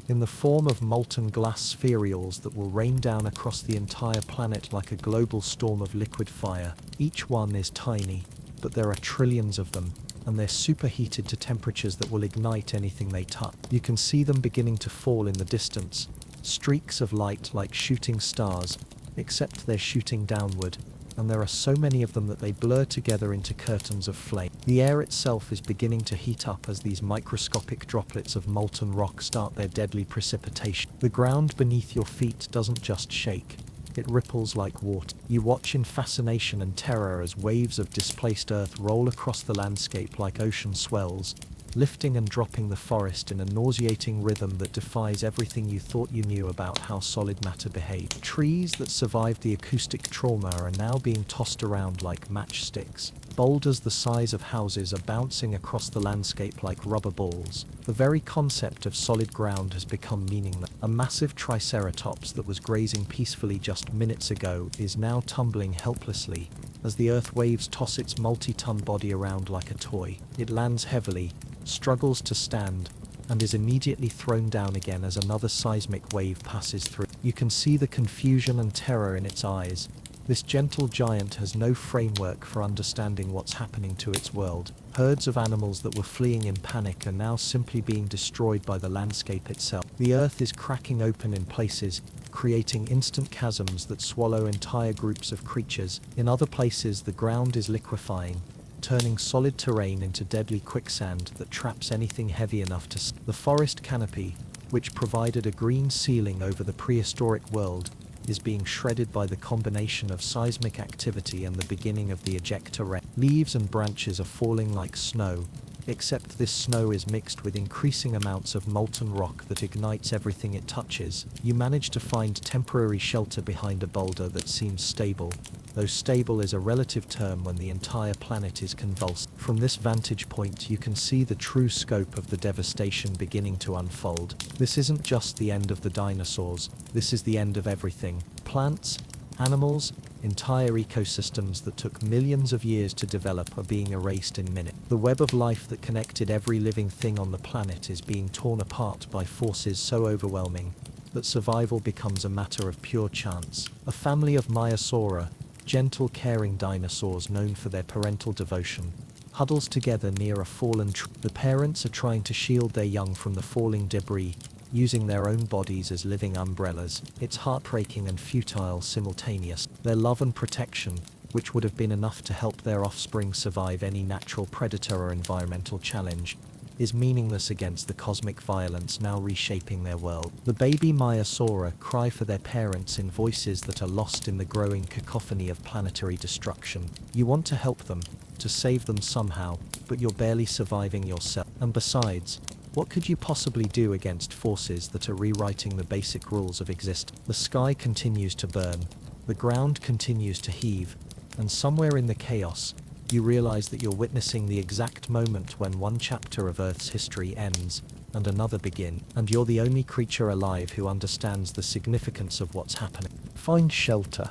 in the form of molten glass spherules that will rain down across the entire planet like a global storm of liquid fire. Each one is tiny, but there are trillions of them, and they're superheated to temperatures that will ignite anything they touch. You can see them beginning to fall in the distance, streaks of light like shooting stars, except they're shooting downward, and there are so many of them that they blur together into curtains of flame. The air itself is beginning to heat up as these microscopic droplets of molten rock start their deadly precipitation. The ground beneath your feet doesn't just shake, it ripples like water. You watch in fascination and terror as waves of displaced earth roll across the landscape like ocean swells, lifting and dropping the forest in a nauseating rhythm that defies everything you thought you knew about how solid matter behaves. Trees that survived the acoustic trauma are now being tossed around like matchsticks. Boulders the size of houses are bouncing across the landscape like rubber balls. The very concept of solid ground has become meaningless. A massive triceratops that was grazing peacefully just minutes ago is now tumbling helplessly as the earth waves toss its multi-ton body around like a toy. It lands heavily, struggles to stand, and is immediately thrown down again as another seismic wave passes through. You can see the confusion and terror in its eyes. This gentle giant has no framework for understanding what's happening to its world. Herds of animals that were fleeing in panic are now simply being destroyed by the landscape itself. The earth is cracking open in places, creating instant chasms that swallow entire groups of creatures. In other places, the ground is liquefying, turning solid terrain into deadly quicksand that traps anything heavy enough to. The forest canopy, which provided a green ceiling over the prehistoric world, is being shredded by the combination of seismic activity and the beginning of the ejecta rain. Leaves and branches are falling like snow, except this snow is mixed with increasing amounts of molten rock that ignites everything it touches. You manage to find temporary shelter behind a boulder that seems stable, though stable is a relative term when the entire planet is convulsed. From this vantage point, you can see the true scope of the devastation beginning to unfold. This isn't just the end of the dinosaurs, this is the end of everything. Plants, animals, entire ecosystems that took millions of years to develop are being erased in minutes. The web of life that connected every living thing on the planet is being torn apart by forces so overwhelming that survival becomes a matter of pure chance. A family of Maiasaura, gentle, caring dinosaurs known for their parental devotion, huddles together near a fallen tree. The parents are trying to shield their young from the falling debris, using their own bodies as living umbrellas. It's heartbreaking and futile simultaneous. Their love and protection, which would have been enough to help their offspring survive any natural predator or environmental challenge, is meaningless against the cosmic violence now reshaping their world. The baby Maiasaura cry for their parents in voices that are lost in the growing cacophony of planetary destruction. You want to help them, to save them somehow, but you're barely surviving yourself. And besides, what could you possibly do against forces that are rewriting the basic rules of existence? The sky continues to burn, The ground continues to heave, and somewhere in the chaos, you realize that you're witnessing the exact moment when one chapter of Earth's history ends and another begins, and you're the only creature alive who understands the significance of what's happening. Find shelter.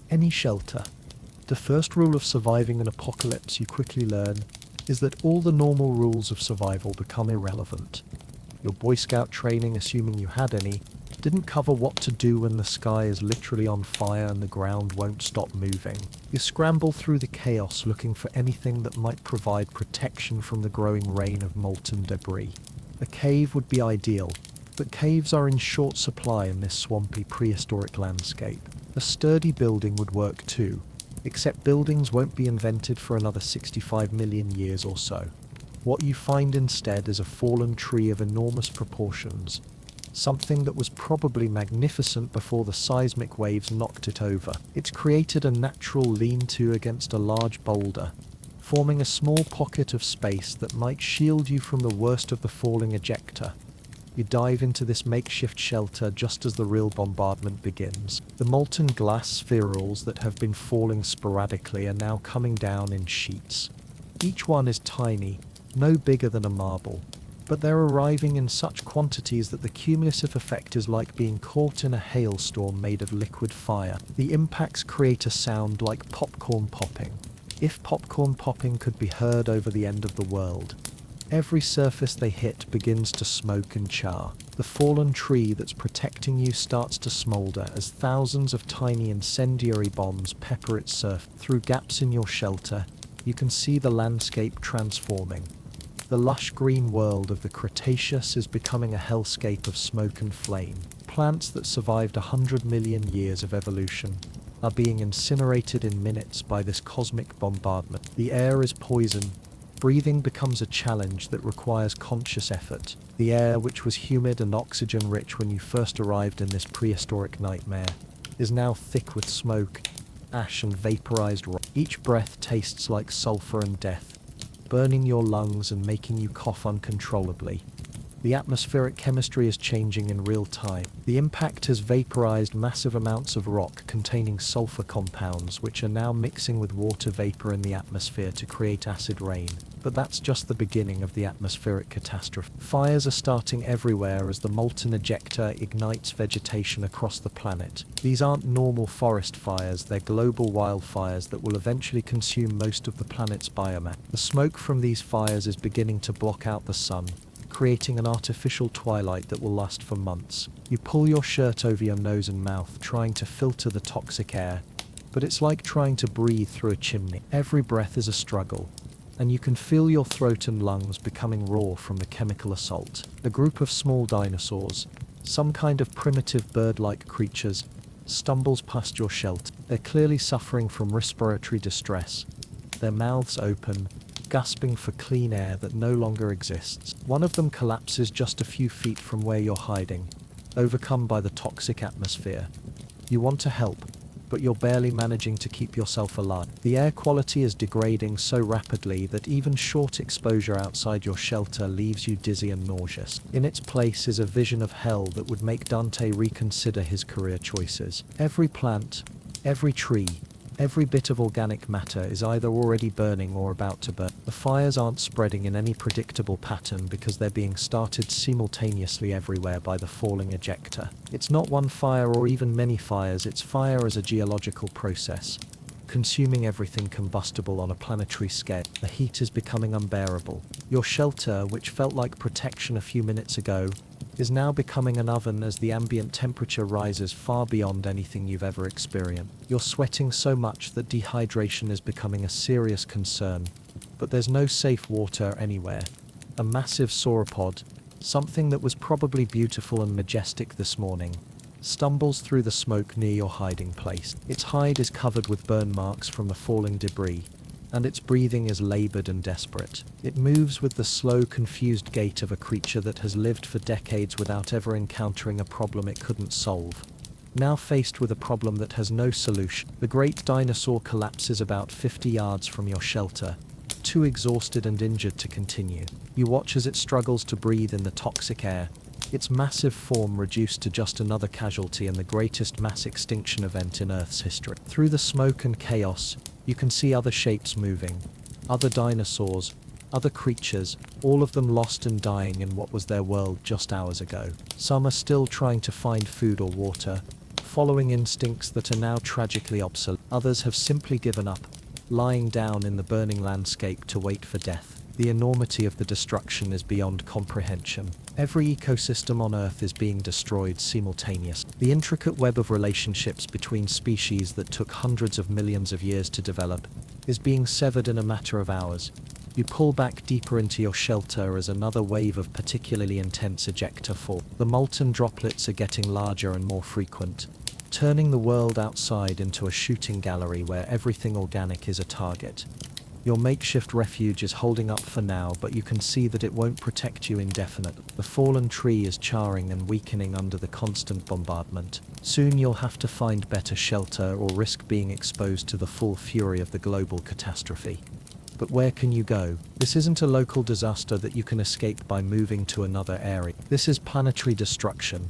Any shelter. The first rule of surviving an apocalypse you quickly learn is that all the normal rules of survival become irrelevant. Your Boy Scout training, assuming you had any, didn't cover what to do when the sky is literally on fire and the ground won't stop moving. You scramble through the chaos looking for anything that might provide protection from the growing rain of molten debris. A cave would be ideal, but caves are in short supply in this swampy prehistoric landscape. A sturdy building would work too, except buildings won't be invented for another 65 million years or so. What you find instead is a fallen tree of enormous proportions, something that was probably magnificent before the seismic waves knocked it over. It's created a natural lean-to against a large boulder, forming a small pocket of space that might shield you from the worst of the falling ejecta. You dive into this makeshift shelter just as the real bombardment begins. The molten glass spherules that have been falling sporadically are now coming down in sheets. Each one is tiny, no bigger than a marble, but they're arriving in such quantities that the cumulative effect is like being caught in a hailstorm made of liquid fire. The impacts create a sound like popcorn popping. If popcorn popping could be heard over the end of the world. Every surface they hit begins to smoke and char. The fallen tree that's protecting you starts to smolder as thousands of tiny incendiary bombs pepper its surface. Through gaps in your shelter, you can see the landscape transforming. The lush green world of the Cretaceous is becoming a hellscape of smoke and flame. Plants that survived 100 million years of evolution are being incinerated in minutes by this cosmic bombardment. The air is poison. Breathing becomes a challenge that requires conscious effort. The air, which was humid and oxygen-rich when you first arrived in this prehistoric nightmare, is now thick with smoke, ash and vaporized rock. Each breath tastes like sulfur and death, burning your lungs and making you cough uncontrollably. The atmospheric chemistry is changing in real time. The impact has vaporized massive amounts of rock containing sulfur compounds, which are now mixing with water vapor in the atmosphere to create acid rain. But that's just the beginning of the atmospheric catastrophe. Fires are starting everywhere as the molten ejecta ignites vegetation across the planet. These aren't normal forest fires, they're global wildfires that will eventually consume most of the planet's biomass. The smoke from these fires is beginning to block out the sun, creating an artificial twilight that will last for months. You pull your shirt over your nose and mouth, trying to filter the toxic air, but it's like trying to breathe through a chimney. Every breath is a struggle, and you can feel your throat and lungs becoming raw from the chemical assault. A group of small dinosaurs, some kind of primitive bird-like creatures, stumbles past your shelter. They're clearly suffering from respiratory distress, their mouths open, gasping for clean air that no longer exists. One of them collapses just a few feet from where you're hiding, overcome by the toxic atmosphere. You want to help, but you're barely managing to keep yourself alive. The air quality is degrading so rapidly that even short exposure outside your shelter leaves you dizzy and nauseous. In its place is a vision of hell that would make Dante reconsider his career choices. Every plant, every tree, every bit of organic matter is either already burning or about to burn. The fires aren't spreading in any predictable pattern because they're being started simultaneously everywhere by the falling ejecta. It's not one fire or even many fires, it's fire as a geological process, consuming everything combustible on a planetary scale. The heat is becoming unbearable. Your shelter, which felt like protection a few minutes ago, is now becoming an oven as the ambient temperature rises far beyond anything you've ever experienced. You're sweating so much that dehydration is becoming a serious concern, but there's no safe water anywhere. A massive sauropod, something that was probably beautiful and majestic this morning, stumbles through the smoke near your hiding place. Its hide is covered with burn marks from the falling debris, and its breathing is labored and desperate. It moves with the slow, confused gait of a creature that has lived for decades without ever encountering a problem it couldn't solve. Now faced with a problem that has no solution, the great dinosaur collapses about 50 yards from your shelter, too exhausted and injured to continue. You watch as it struggles to breathe in the toxic air, its massive form reduced to just another casualty in the greatest mass extinction event in Earth's history. Through the smoke and chaos, you can see other shapes moving, other dinosaurs, other creatures, all of them lost and dying in what was their world just hours ago. Some are still trying to find food or water, following instincts that are now tragically obsolete. Others have simply given up, lying down in the burning landscape to wait for death. The enormity of the destruction is beyond comprehension. Every ecosystem on Earth is being destroyed simultaneously. The intricate web of relationships between species that took hundreds of millions of years to develop is being severed in a matter of hours. You pull back deeper into your shelter as another wave of particularly intense ejecta fall. The molten droplets are getting larger and more frequent, turning the world outside into a shooting gallery where everything organic is a target. Your makeshift refuge is holding up for now, but you can see that it won't protect you indefinitely. The fallen tree is charring and weakening under the constant bombardment. Soon you'll have to find better shelter or risk being exposed to the full fury of the global catastrophe. But where can you go? This isn't a local disaster that you can escape by moving to another area. This is planetary destruction,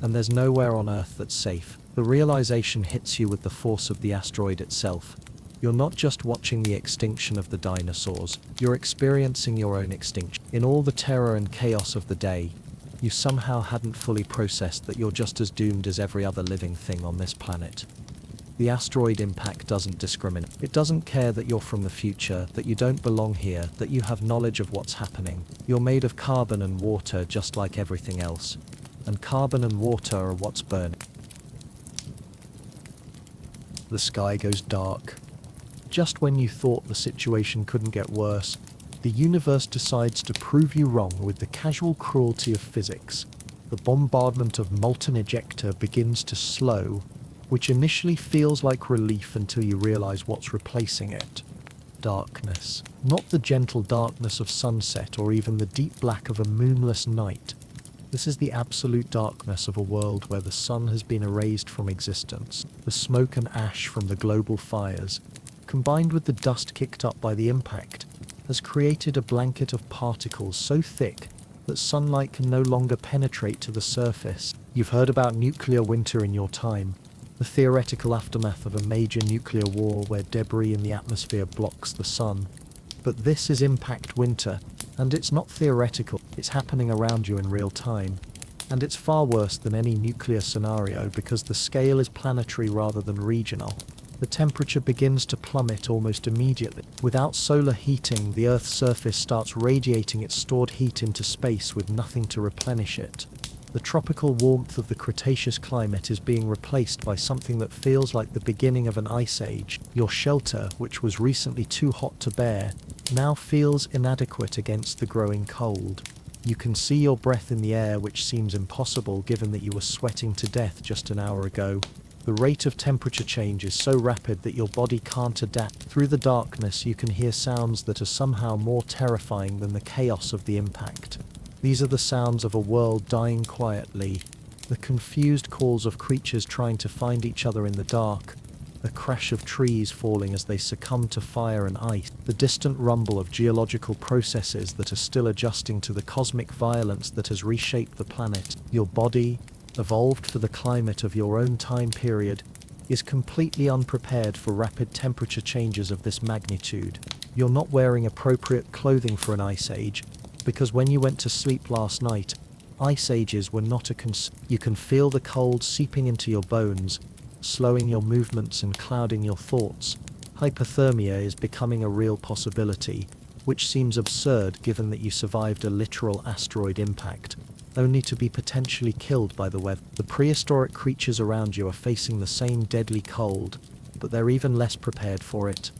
and there's nowhere on Earth that's safe. The realization hits you with the force of the asteroid itself. You're not just watching the extinction of the dinosaurs, you're experiencing your own extinction. In all the terror and chaos of the day, you somehow hadn't fully processed that you're just as doomed as every other living thing on this planet. The asteroid impact doesn't discriminate. It doesn't care that you're from the future, that you don't belong here, that you have knowledge of what's happening. You're made of carbon and water just like everything else. And carbon and water are what's burning. The sky goes dark. Just when you thought the situation couldn't get worse, the universe decides to prove you wrong with the casual cruelty of physics. The bombardment of molten ejecta begins to slow, which initially feels like relief until you realize what's replacing it. Darkness. Not the gentle darkness of sunset or even the deep black of a moonless night. This is the absolute darkness of a world where the sun has been erased from existence. The smoke and ash from the global fires, combined with the dust kicked up by the impact, has created a blanket of particles so thick that sunlight can no longer penetrate to the surface. You've heard about nuclear winter in your time, the theoretical aftermath of a major nuclear war where debris in the atmosphere blocks the sun. But this is impact winter, and it's not theoretical, it's happening around you in real time. And it's far worse than any nuclear scenario because the scale is planetary rather than regional. The temperature begins to plummet almost immediately. Without solar heating, the Earth's surface starts radiating its stored heat into space with nothing to replenish it. The tropical warmth of the Cretaceous climate is being replaced by something that feels like the beginning of an ice age. Your shelter, which was recently too hot to bear, now feels inadequate against the growing cold. You can see your breath in the air, which seems impossible given that you were sweating to death just an hour ago. The rate of temperature change is so rapid that your body can't adapt. Through the darkness, you can hear sounds that are somehow more terrifying than the chaos of the impact. These are the sounds of a world dying quietly, the confused calls of creatures trying to find each other in the dark, the crash of trees falling as they succumb to fire and ice, the distant rumble of geological processes that are still adjusting to the cosmic violence that has reshaped the planet. Your body, evolved for the climate of your own time period, is completely unprepared for rapid temperature changes of this magnitude. You're not wearing appropriate clothing for an ice age, because when you went to sleep last night, ice ages were not a concern. You can feel the cold seeping into your bones, slowing your movements and clouding your thoughts. Hypothermia is becoming a real possibility, which seems absurd given that you survived a literal asteroid impact, only to be potentially killed by the weather. The prehistoric creatures around you are facing the same deadly cold, but they're even less prepared for it.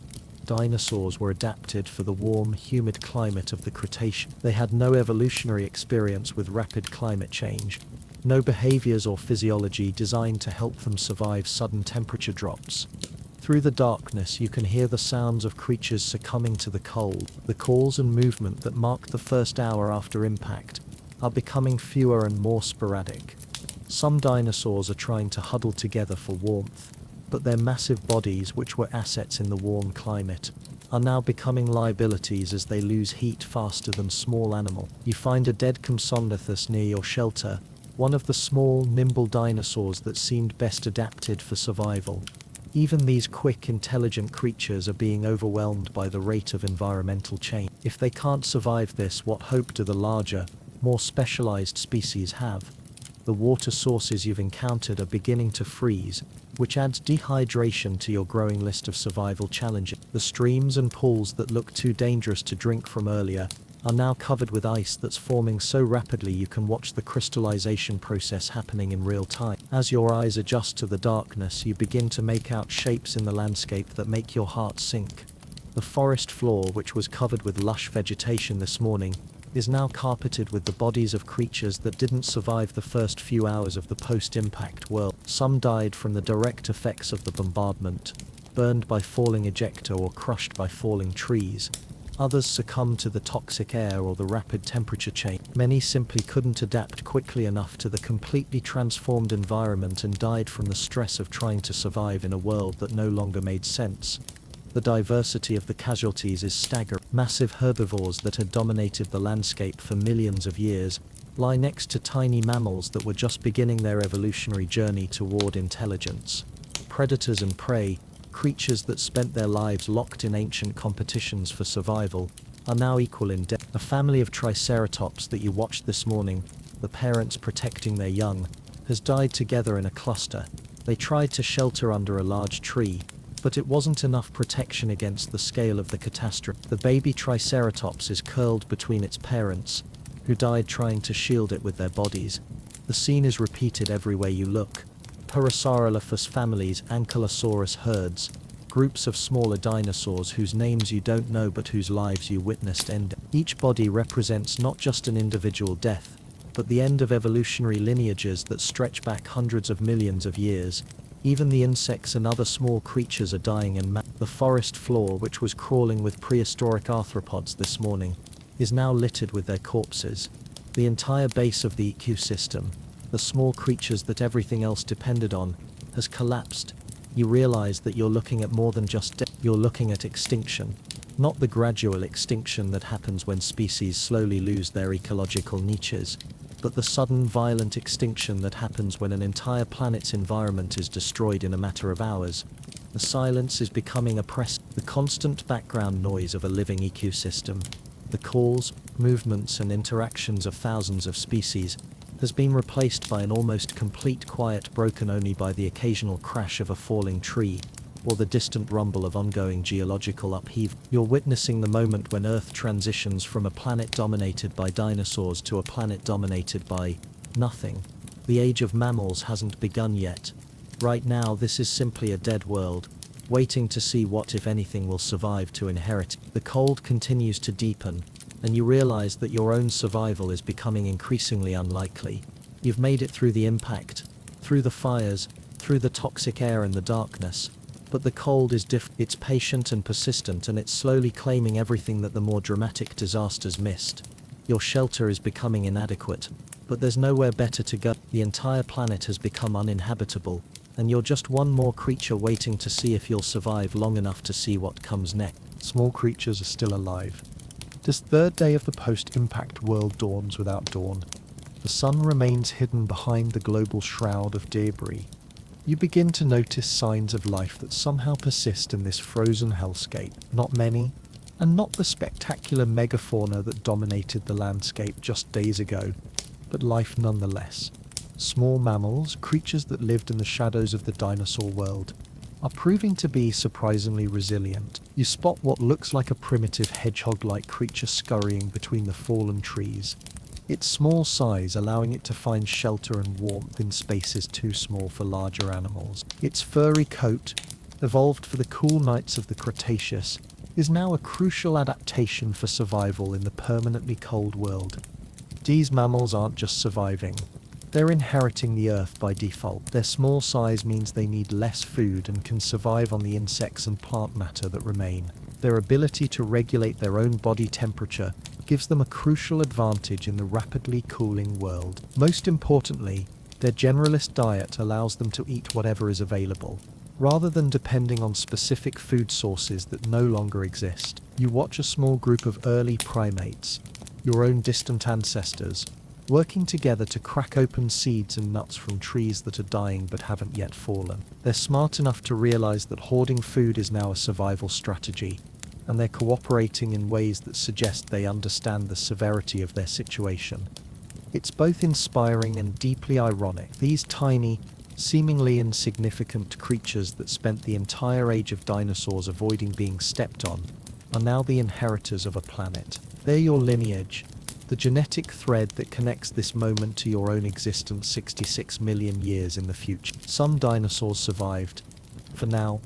Dinosaurs were adapted for the warm, humid climate of the Cretaceous. They had no evolutionary experience with rapid climate change, no behaviors or physiology designed to help them survive sudden temperature drops. Through the darkness, you can hear the sounds of creatures succumbing to the cold. The calls and movement that marked the first hour after impact are becoming fewer and more sporadic. Some dinosaurs are trying to huddle together for warmth, but their massive bodies, which were assets in the warm climate, are now becoming liabilities as they lose heat faster than small animals. You find a dead Compsognathus near your shelter, one of the small, nimble dinosaurs that seemed best adapted for survival. Even these quick, intelligent creatures are being overwhelmed by the rate of environmental change. If they can't survive this, what hope do the larger, more specialized species have? The water sources you've encountered are beginning to freeze, which adds dehydration to your growing list of survival challenges. The streams and pools that looked too dangerous to drink from earlier are now covered with ice that's forming so rapidly you can watch the crystallization process happening in real time. As your eyes adjust to the darkness, you begin to make out shapes in the landscape that make your heart sink. The forest floor, which was covered with lush vegetation this morning, is now carpeted with the bodies of creatures that didn't survive the first few hours of the post-impact world. Some died from the direct effects of the bombardment, burned by falling ejecta or crushed by falling trees. Others succumbed to the toxic air or the rapid temperature change. Many simply couldn't adapt quickly enough to the completely transformed environment and died from the stress of trying to survive in a world that no longer made sense. The diversity of the casualties is staggering. Massive herbivores that had dominated the landscape for millions of years lie next to tiny mammals that were just beginning their evolutionary journey toward intelligence. Predators and prey, creatures that spent their lives locked in ancient competitions for survival, are now equal in depth. A family of triceratops that you watched this morning, the parents protecting their young, has died together in a cluster. They tried to shelter under a large tree, but it wasn't enough protection against the scale of the catastrophe. The baby triceratops is curled between its parents, who died trying to shield it with their bodies. The scene is repeated everywhere you look. Parasaurolophus families, Ankylosaurus herds, groups of smaller dinosaurs whose names you don't know but whose lives you witnessed end. Each body represents not just an individual death, but the end of evolutionary lineages that stretch back hundreds of millions of years. Even the insects and other small creatures are dying in mass. The forest floor, which was crawling with prehistoric arthropods this morning, is now littered with their corpses. The entire base of the ecosystem, the small creatures that everything else depended on, has collapsed. You realize that you're looking at more than just death. You're looking at extinction. Not the gradual extinction that happens when species slowly lose their ecological niches, but the sudden violent extinction that happens when an entire planet's environment is destroyed in a matter of hours. The silence is becoming oppressive. The constant background noise of a living ecosystem, the calls, movements and interactions of thousands of species, has been replaced by an almost complete quiet broken only by the occasional crash of a falling tree, or the distant rumble of ongoing geological upheaval. You're witnessing the moment when Earth transitions from a planet dominated by dinosaurs to a planet dominated by nothing. The age of mammals hasn't begun yet. Right now, this is simply a dead world, waiting to see what, if anything, will survive to inherit it. The cold continues to deepen, and you realize that your own survival is becoming increasingly unlikely. You've made it through the impact, through the fires, through the toxic air and the darkness. But the cold is different. It's patient and persistent, and it's slowly claiming everything that the more dramatic disasters missed. Your shelter is becoming inadequate, but there's nowhere better to go. The entire planet has become uninhabitable, and you're just one more creature waiting to see if you'll survive long enough to see what comes next. Small creatures are still alive. This third day of the post-impact world dawns without dawn. The sun remains hidden behind the global shroud of debris. You begin to notice signs of life that somehow persist in this frozen hellscape. Not many, and not the spectacular megafauna that dominated the landscape just days ago, but life nonetheless. Small mammals, creatures that lived in the shadows of the dinosaur world, are proving to be surprisingly resilient. You spot what looks like a primitive hedgehog-like creature scurrying between the fallen trees, its small size allowing it to find shelter and warmth in spaces too small for larger animals. Its furry coat, evolved for the cool nights of the Cretaceous, is now a crucial adaptation for survival in the permanently cold world. These mammals aren't just surviving, they're inheriting the Earth by default. Their small size means they need less food and can survive on the insects and plant matter that remain. Their ability to regulate their own body temperature gives them a crucial advantage in the rapidly cooling world. Most importantly, their generalist diet allows them to eat whatever is available. Rather than depending on specific food sources that no longer exist, you watch a small group of early primates, your own distant ancestors, working together to crack open seeds and nuts from trees that are dying but haven't yet fallen. They're smart enough to realize that hoarding food is now a survival strategy, and they're cooperating in ways that suggest they understand the severity of their situation. It's both inspiring and deeply ironic. These tiny, seemingly insignificant creatures that spent the entire age of dinosaurs avoiding being stepped on are now the inheritors of a planet. They're your lineage, the genetic thread that connects this moment to your own existence 66 million years in the future. Some dinosaurs survived. For now,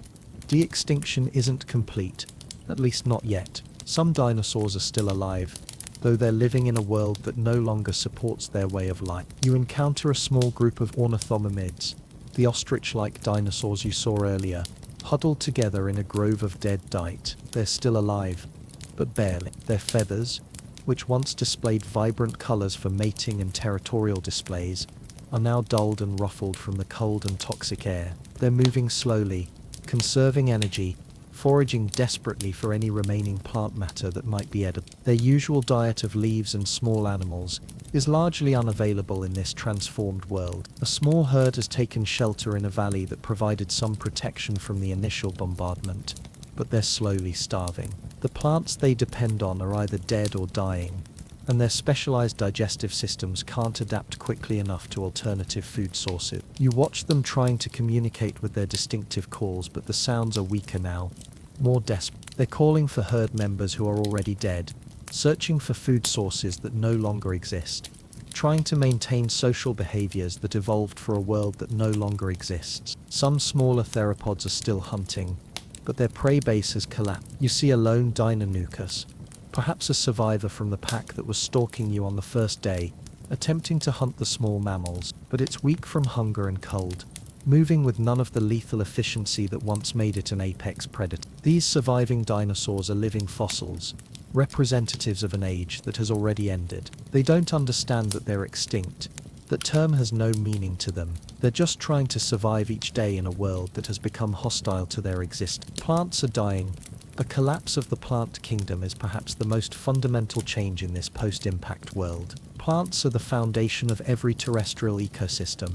de-extinction isn't complete, at least not yet. Some dinosaurs are still alive, though they're living in a world that no longer supports their way of life. You encounter a small group of ornithomimids, the ostrich-like dinosaurs you saw earlier, huddled together in a grove of dead dite. They're still alive, but barely. Their feathers, which once displayed vibrant colors for mating and territorial displays, are now dulled and ruffled from the cold and toxic air. They're moving slowly, conserving energy, foraging desperately for any remaining plant matter that might be edible. Their usual diet of leaves and small animals is largely unavailable in this transformed world. A small herd has taken shelter in a valley that provided some protection from the initial bombardment, but they're slowly starving. The plants they depend on are either dead or dying, and their specialized digestive systems can't adapt quickly enough to alternative food sources. You watch them trying to communicate with their distinctive calls, but the sounds are weaker now, more desperate. They're calling for herd members who are already dead, searching for food sources that no longer exist, trying to maintain social behaviors that evolved for a world that no longer exists. Some smaller theropods are still hunting, but their prey base has collapsed. You see a lone Deinonychus, perhaps a survivor from the pack that was stalking you on the first day, attempting to hunt the small mammals, but it's weak from hunger and cold, moving with none of the lethal efficiency that once made it an apex predator. These surviving dinosaurs are living fossils, representatives of an age that has already ended. They don't understand that they're extinct. That term has no meaning to them. They're just trying to survive each day in a world that has become hostile to their existence. Plants are dying. The collapse of the plant kingdom is perhaps the most fundamental change in this post-impact world. Plants are the foundation of every terrestrial ecosystem,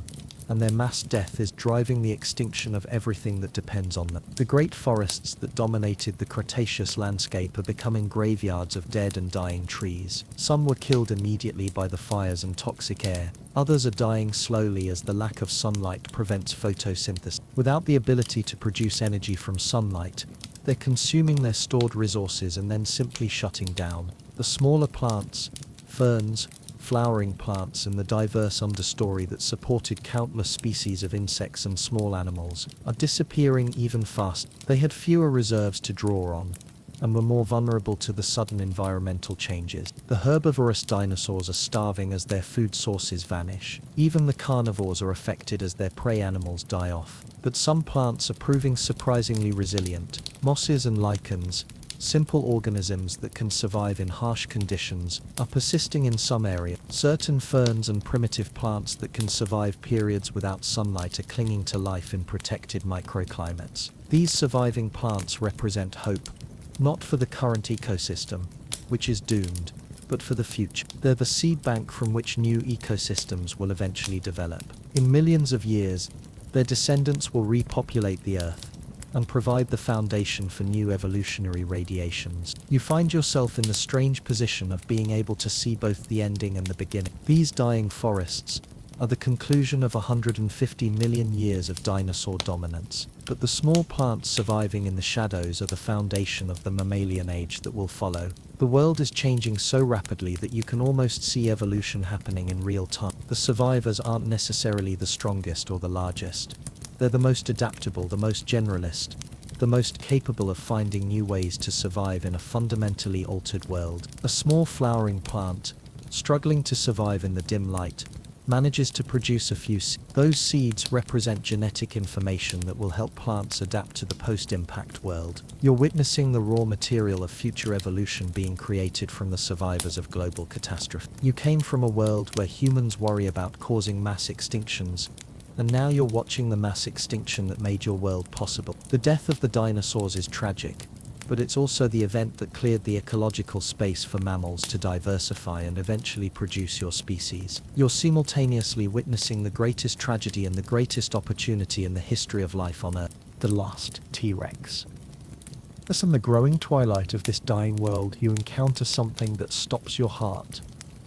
and their mass death is driving the extinction of everything that depends on them. The great forests that dominated the Cretaceous landscape are becoming graveyards of dead and dying trees. Some were killed immediately by the fires and toxic air. Others are dying slowly as the lack of sunlight prevents photosynthesis. Without the ability to produce energy from sunlight, they're consuming their stored resources and then simply shutting down. The smaller plants, ferns, flowering plants and the diverse understory that supported countless species of insects and small animals are disappearing even faster. They had fewer reserves to draw on, and were more vulnerable to the sudden environmental changes. The herbivorous dinosaurs are starving as their food sources vanish. Even the carnivores are affected as their prey animals die off. But some plants are proving surprisingly resilient. Mosses and lichens, simple organisms that can survive in harsh conditions, are persisting in some areas. Certain ferns and primitive plants that can survive periods without sunlight are clinging to life in protected microclimates. These surviving plants represent hope, not for the current ecosystem, which is doomed, but for the future. They're the seed bank from which new ecosystems will eventually develop. In millions of years, their descendants will repopulate the Earth and provide the foundation for new evolutionary radiations. You find yourself in the strange position of being able to see both the ending and the beginning. These dying forests are the conclusion of 150 million years of dinosaur dominance, but the small plants surviving in the shadows are the foundation of the mammalian age that will follow. The world is changing so rapidly that you can almost see evolution happening in real time. The survivors aren't necessarily the strongest or the largest. They're the most adaptable, the most generalist, the most capable of finding new ways to survive in a fundamentally altered world. A small flowering plant, struggling to survive in the dim light, manages to produce a few seeds. Those seeds represent genetic information that will help plants adapt to the post-impact world. You're witnessing the raw material of future evolution being created from the survivors of global catastrophe. You came from a world where humans worry about causing mass extinctions, And now you're watching the mass extinction that made your world possible. The death of the dinosaurs is tragic, but it's also the event that cleared the ecological space for mammals to diversify and eventually produce your species. You're simultaneously witnessing the greatest tragedy and the greatest opportunity in the history of life on Earth: the lost T-Rex. As in the growing twilight of this dying world, you encounter something that stops your heart: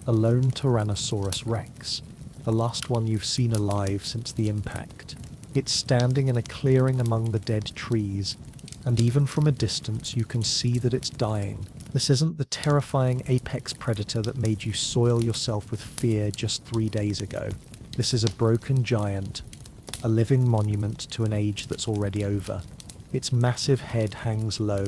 a lone Tyrannosaurus Rex, the last one you've seen alive since the impact. It's standing in a clearing among the dead trees, and even from a distance you can see that it's dying. This isn't the terrifying apex predator that made you soil yourself with fear just 3 days ago. This is a broken giant, a living monument to an age that's already over. Its massive head hangs low,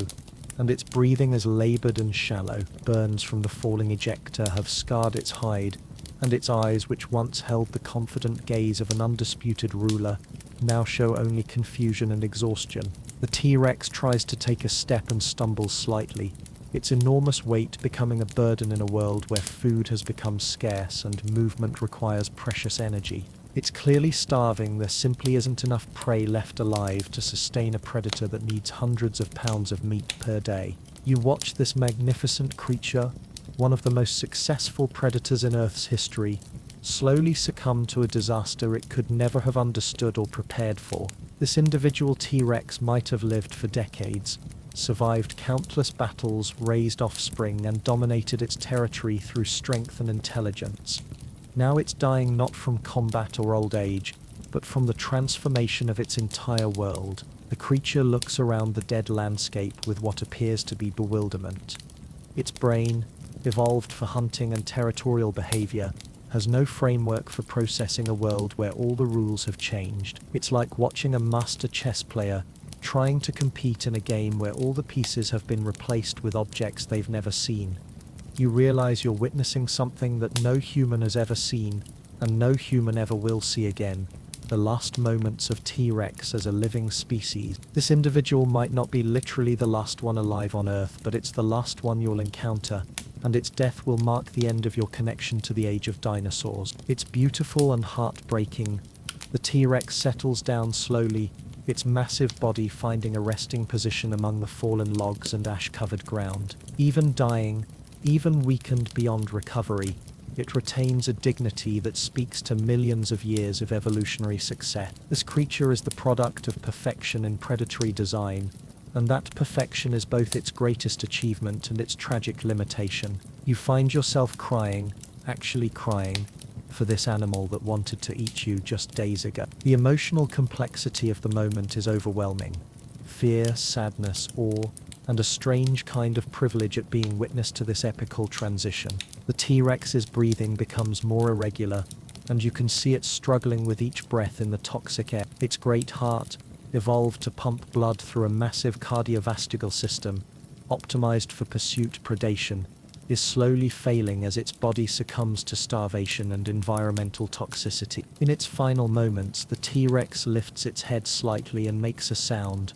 and its breathing is labored and shallow. Burns from the falling ejector have scarred its hide, and its eyes, which once held the confident gaze of an undisputed ruler, now show only confusion and exhaustion. The T-Rex tries to take a step and stumbles slightly, its enormous weight becoming a burden in a world where food has become scarce and movement requires precious energy. It's clearly starving. There simply isn't enough prey left alive to sustain a predator that needs hundreds of pounds of meat per day. You watch this magnificent creature, one of the most successful predators in Earth's history, slowly succumb to a disaster it could never have understood or prepared for. This individual T-Rex might have lived for decades, survived countless battles, raised offspring, and dominated its territory through strength and intelligence. Now it's dying not from combat or old age, but from the transformation of its entire world. The creature looks around the dead landscape with what appears to be bewilderment. Its brain, evolved for hunting and territorial behavior, has no framework for processing a world where all the rules have changed. It's like watching a master chess player trying to compete in a game where all the pieces have been replaced with objects they've never seen. You realize you're witnessing something that no human has ever seen, and no human ever will see again: the last moments of T-Rex as a living species. This individual might not be literally the last one alive on Earth, but it's the last one you'll encounter, and its death will mark the end of your connection to the age of dinosaurs. It's beautiful and heartbreaking. The T-Rex settles down slowly, its massive body finding a resting position among the fallen logs and ash-covered ground. Even dying, even weakened beyond recovery, it retains a dignity that speaks to millions of years of evolutionary success. This creature is the product of perfection in predatory design, and that perfection is both its greatest achievement and its tragic limitation. You find yourself crying, actually crying, for this animal that wanted to eat you just days ago. The emotional complexity of the moment is overwhelming. Fear, sadness, awe, and a strange kind of privilege at being witness to this epical transition. The T-Rex's breathing becomes more irregular, and you can see it struggling with each breath in the toxic air. Its great heart, evolved to pump blood through a massive cardiovascular system, optimized for pursuit predation, is slowly failing as its body succumbs to starvation and environmental toxicity. In its final moments, the T-Rex lifts its head slightly and makes a sound.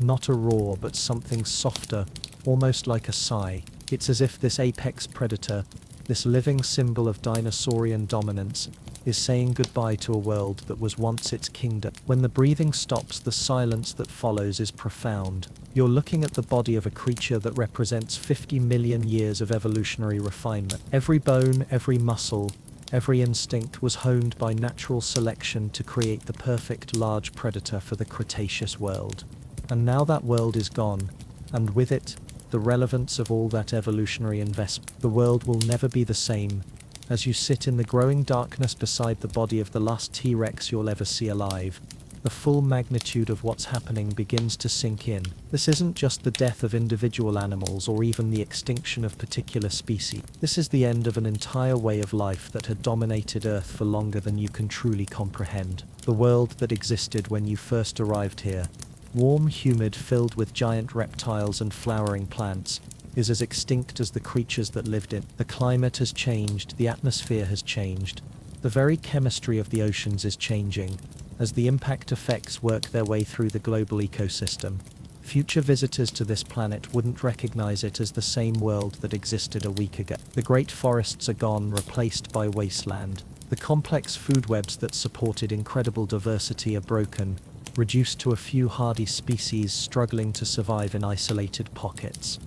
Not a roar, but something softer, almost like a sigh. It's as if this apex predator, this living symbol of dinosaurian dominance, is saying goodbye to a world that was once its kingdom. When the breathing stops, the silence that follows is profound. You're looking at the body of a creature that represents 50 million years of evolutionary refinement. Every bone, every muscle, every instinct was honed by natural selection to create the perfect large predator for the Cretaceous world. And now that world is gone, and with it, the relevance of all that evolutionary investment. The world will never be the same. As you sit in the growing darkness beside the body of the last T-Rex you'll ever see alive, the full magnitude of what's happening begins to sink in. This isn't just the death of individual animals or even the extinction of particular species. This is the end of an entire way of life that had dominated Earth for longer than you can truly comprehend. The world that existed when you first arrived here, warm, humid, filled with giant reptiles and flowering plants, is as extinct as the creatures that lived in. The climate has changed, the atmosphere has changed. The very chemistry of the oceans is changing, as the impact effects work their way through the global ecosystem. Future visitors to this planet wouldn't recognize it as the same world that existed a week ago. The great forests are gone, replaced by wasteland. The The complex food webs that supported incredible diversity are broken, reduced to a few hardy species struggling to survive in isolated pockets.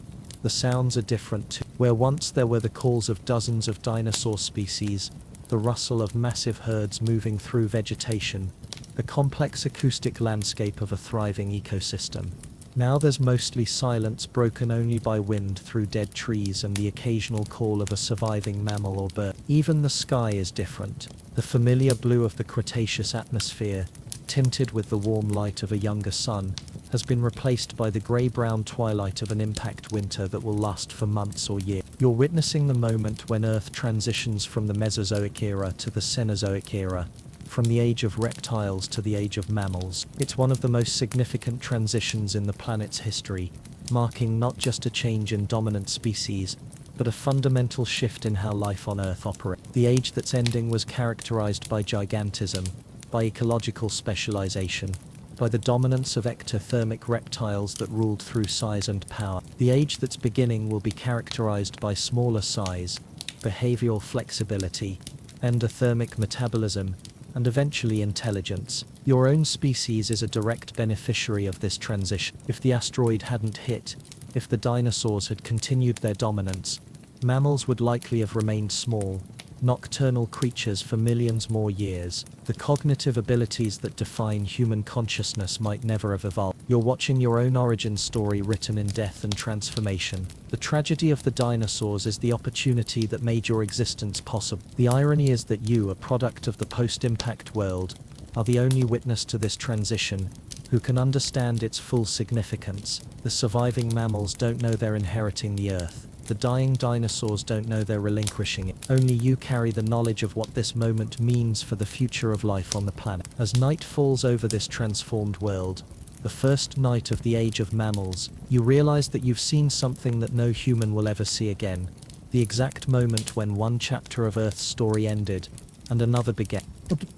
The sounds are different too. Where once there were the calls of dozens of dinosaur species, the rustle of massive herds moving through vegetation, the complex acoustic landscape of a thriving ecosystem. Now there's mostly silence broken only by wind through dead trees and the occasional call of a surviving mammal or bird. Even the sky is different. The familiar blue of the Cretaceous atmosphere, tinted with the warm light of a younger sun, has been replaced by the grey-brown twilight of an impact winter that will last for months or years. You're witnessing the moment when Earth transitions from the Mesozoic era to the Cenozoic era, from the age of reptiles to the age of mammals. It's one of the most significant transitions in the planet's history, marking not just a change in dominant species, but a fundamental shift in how life on Earth operates. The age that's ending was characterized by gigantism, by ecological specialization, by the dominance of ectothermic reptiles that ruled through size and power. The age that's beginning will be characterized by smaller size, behavioral flexibility, endothermic metabolism, and eventually intelligence. Your own species is a direct beneficiary of this transition. If the asteroid hadn't hit, if the dinosaurs had continued their dominance, mammals would likely have remained small, nocturnal creatures for millions more years. The cognitive abilities that define human consciousness might never have evolved. You're watching your own origin story written in death and transformation. The tragedy of the dinosaurs is the opportunity that made your existence possible. The irony is that you, a product of the post-impact world, are the only witness to this transition, who can understand its full significance. The surviving mammals don't know they're inheriting the Earth. The dying dinosaurs don't know they're relinquishing it. Only you carry the knowledge of what this moment means for the future of life on the planet. As night falls over this transformed world, the first night of the age of mammals, you realize that you've seen something that no human will ever see again. The exact moment when one chapter of Earth's story ended, and another began.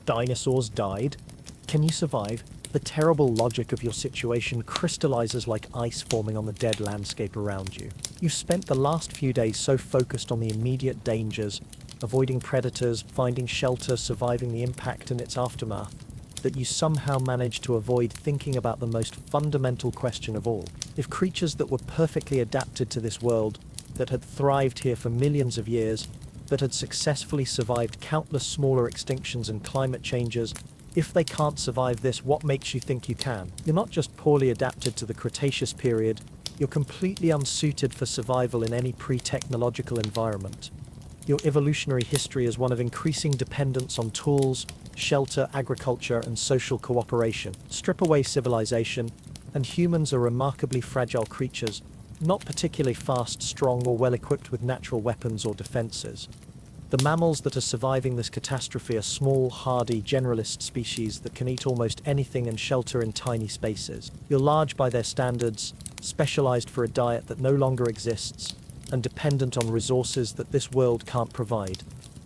Dinosaurs died? Can you survive? The terrible logic of your situation crystallizes like ice forming on the dead landscape around you. You've spent the last few days so focused on the immediate dangers, avoiding predators, finding shelter, surviving the impact and its aftermath, that you somehow managed to avoid thinking about the most fundamental question of all. If creatures that were perfectly adapted to this world, that had thrived here for millions of years, that had successfully survived countless smaller extinctions and climate changes, if they can't survive this, what makes you think you can? You're not just poorly adapted to the Cretaceous period, you're completely unsuited for survival in any pre-technological environment. Your evolutionary history is one of increasing dependence on tools, shelter, agriculture, and social cooperation. Strip away civilization, and humans are remarkably fragile creatures, not particularly fast, strong, or well-equipped with natural weapons or defenses. The mammals that are surviving this catastrophe are small, hardy, generalist species that can eat almost anything and shelter in tiny spaces. You're large by their standards, specialized for a diet that no longer exists, and dependent on resources that this world can't provide.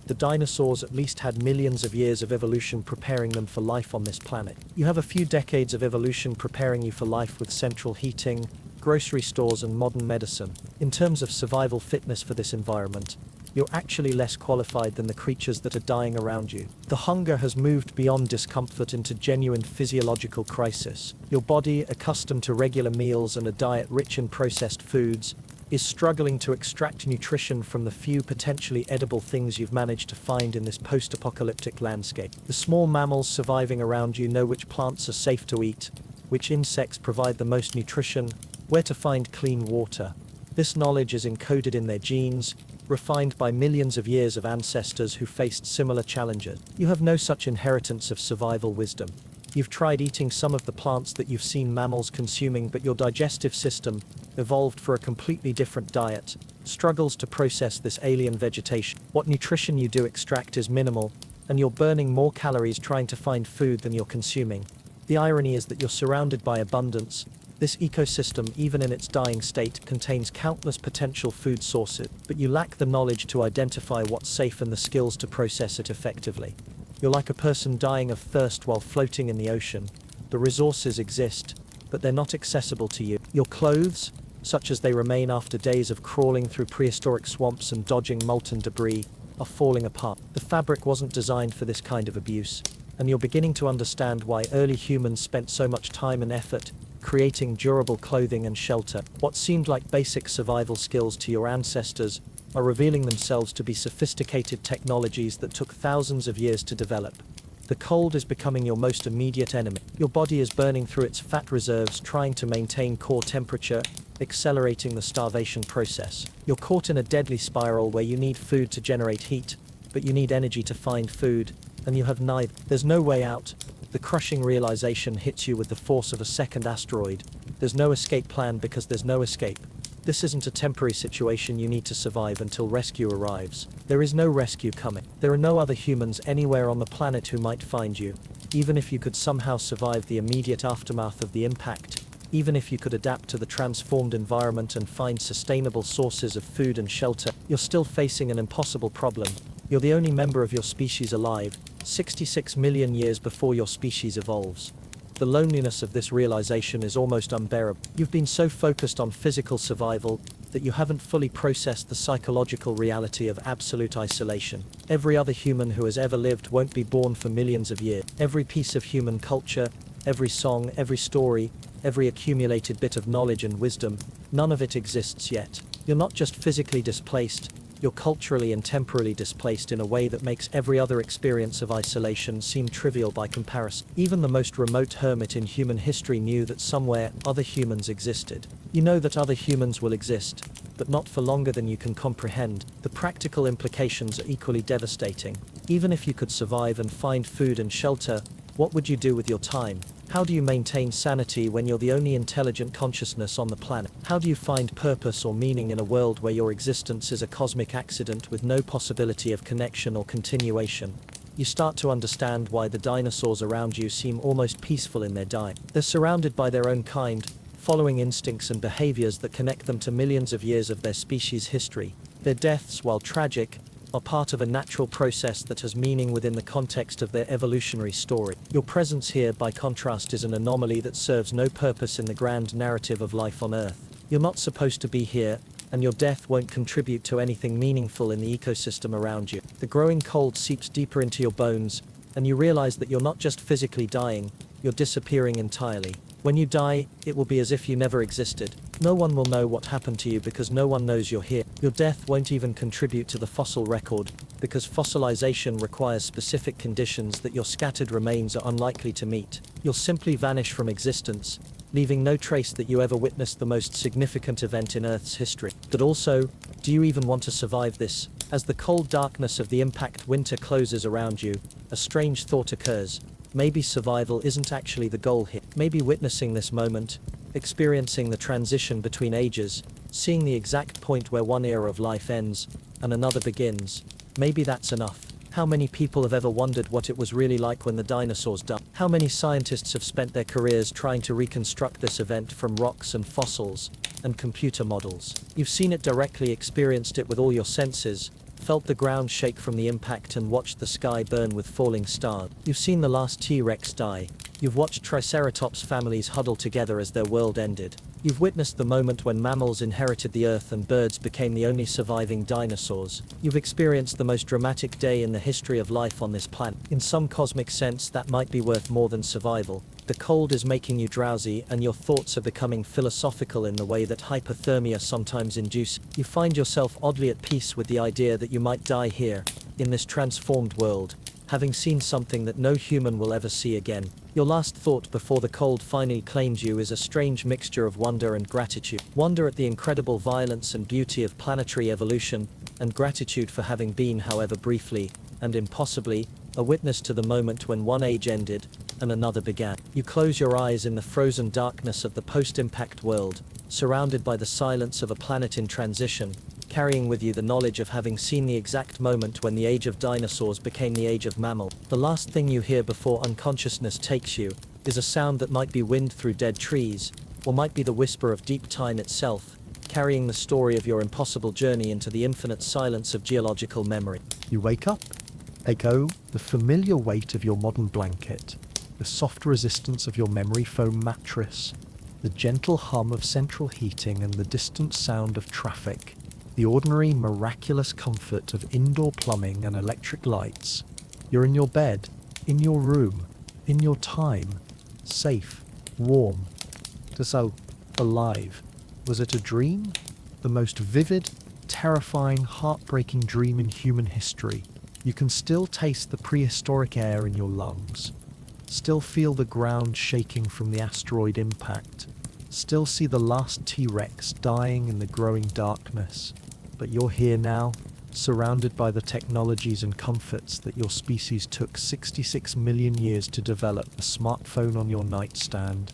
The dinosaurs at least had millions of years of evolution preparing them for life on this planet. You have a few decades of evolution preparing you for life with central heating, grocery stores, and modern medicine. In terms of survival fitness for this environment, you're actually less qualified than the creatures that are dying around you. The hunger has moved beyond discomfort into genuine physiological crisis. Your body, accustomed to regular meals and a diet rich in processed foods, is struggling to extract nutrition from the few potentially edible things you've managed to find in this post-apocalyptic landscape. The small mammals surviving around you know which plants are safe to eat, which insects provide the most nutrition, where to find clean water. This knowledge is encoded in their genes, refined by millions of years of ancestors who faced similar challenges. You have no such inheritance of survival wisdom. You've tried eating some of the plants that you've seen mammals consuming, but your digestive system, evolved for a completely different diet, struggles to process this alien vegetation. What nutrition you do extract is minimal, and you're burning more calories trying to find food than you're consuming. The irony is that you're surrounded by abundance. This ecosystem, even in its dying state, contains countless potential food sources, but you lack the knowledge to identify what's safe and the skills to process it effectively. You're like a person dying of thirst while floating in the ocean. The resources exist, but they're not accessible to you. Your clothes, such as they remain after days of crawling through prehistoric swamps and dodging molten debris, are falling apart. The fabric wasn't designed for this kind of abuse, and you're beginning to understand why early humans spent so much time and effort creating durable clothing and shelter. What seemed like basic survival skills to your ancestors are revealing themselves to be sophisticated technologies that took thousands of years to develop. The cold is becoming your most immediate enemy. Your body is burning through its fat reserves trying to maintain core temperature, accelerating the starvation process. You're caught in a deadly spiral where you need food to generate heat, but you need energy to find food, and you have neither. There's no way out. The crushing realization hits you with the force of a second asteroid. There's no escape plan because there's no escape. This isn't a temporary situation you need to survive until rescue arrives. There is no rescue coming. There are no other humans anywhere on the planet who might find you. Even if you could somehow survive the immediate aftermath of the impact, even if you could adapt to the transformed environment and find sustainable sources of food and shelter, you're still facing an impossible problem. You're the only member of your species alive, 66 million years before your species evolves. The loneliness of this realization is almost unbearable. You've been so focused on physical survival that you haven't fully processed the psychological reality of absolute isolation. Every other human who has ever lived won't be born for millions of years. Every piece of human culture, every song, every story, every accumulated bit of knowledge and wisdom, none of it exists yet. You're not just physically displaced, you're culturally and temporally displaced in a way that makes every other experience of isolation seem trivial by comparison. Even the most remote hermit in human history knew that somewhere other humans existed. You know that other humans will exist, but not for longer than you can comprehend. The practical implications are equally devastating. Even if you could survive and find food and shelter, what would you do with your time? How do you maintain sanity when you're the only intelligent consciousness on the planet? How do you find purpose or meaning in a world where your existence is a cosmic accident with no possibility of connection or continuation? You start to understand why the dinosaurs around you seem almost peaceful in their dying. They're surrounded by their own kind, following instincts and behaviors that connect them to millions of years of their species' history. Their deaths, while tragic, are part of a natural process that has meaning within the context of their evolutionary story. Your presence here, by contrast, is an anomaly that serves no purpose in the grand narrative of life on Earth. You're not supposed to be here, and your death won't contribute to anything meaningful in the ecosystem around you. The growing cold seeps deeper into your bones, and you realize that you're not just physically dying, you're disappearing entirely. When you die, it will be as if you never existed. No one will know what happened to you because no one knows you're here. Your death won't even contribute to the fossil record, because fossilization requires specific conditions that your scattered remains are unlikely to meet. You'll simply vanish from existence, leaving no trace that you ever witnessed the most significant event in Earth's history. But also, do you even want to survive this? As the cold darkness of the impact winter closes around you, a strange thought occurs. Maybe survival isn't actually the goal here. Maybe witnessing this moment, experiencing the transition between ages, seeing the exact point where one era of life ends and another begins, maybe that's enough. How many people have ever wondered what it was really like when the dinosaurs died? How many scientists have spent their careers trying to reconstruct this event from rocks and fossils and computer models? You've seen it directly, experienced it with all your senses, felt the ground shake from the impact and watched the sky burn with falling stars. You've seen the last T-Rex die. You've watched Triceratops families huddle together as their world ended. You've witnessed the moment when mammals inherited the earth and birds became the only surviving dinosaurs. You've experienced the most dramatic day in the history of life on this planet. In some cosmic sense, that might be worth more than survival. The cold is making you drowsy, and your thoughts are becoming philosophical in the way that hypothermia sometimes induces. You find yourself oddly at peace with the idea that you might die here, in this transformed world, having seen something that no human will ever see again. Your last thought before the cold finally claims you is a strange mixture of wonder and gratitude. Wonder at the incredible violence and beauty of planetary evolution, and gratitude for having been, however briefly, and impossibly, a witness to the moment when one age ended and another began. You close your eyes in the frozen darkness of the post-impact world, surrounded by the silence of a planet in transition, carrying with you the knowledge of having seen the exact moment when the age of dinosaurs became the age of mammal. The last thing you hear before unconsciousness takes you is a sound that might be wind through dead trees, or might be the whisper of deep time itself, carrying the story of your impossible journey into the infinite silence of geological memory. You wake up, echo the familiar weight of your modern blanket, the soft resistance of your memory foam mattress, the gentle hum of central heating, and the distant sound of traffic. The ordinary, miraculous comfort of indoor plumbing and electric lights. You're in your bed, in your room, in your time, safe, warm, so alive. Was it a dream? The most vivid, terrifying, heartbreaking dream in human history. You can still taste the prehistoric air in your lungs. Still feel the ground shaking from the asteroid impact. Still see the last T-Rex dying in the growing darkness. But you're here now, surrounded by the technologies and comforts that your species took 66 million years to develop. The smartphone on your nightstand,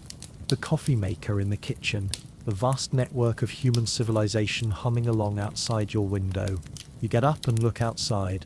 the coffee maker in the kitchen, the vast network of human civilization humming along outside your window. You get up and look outside.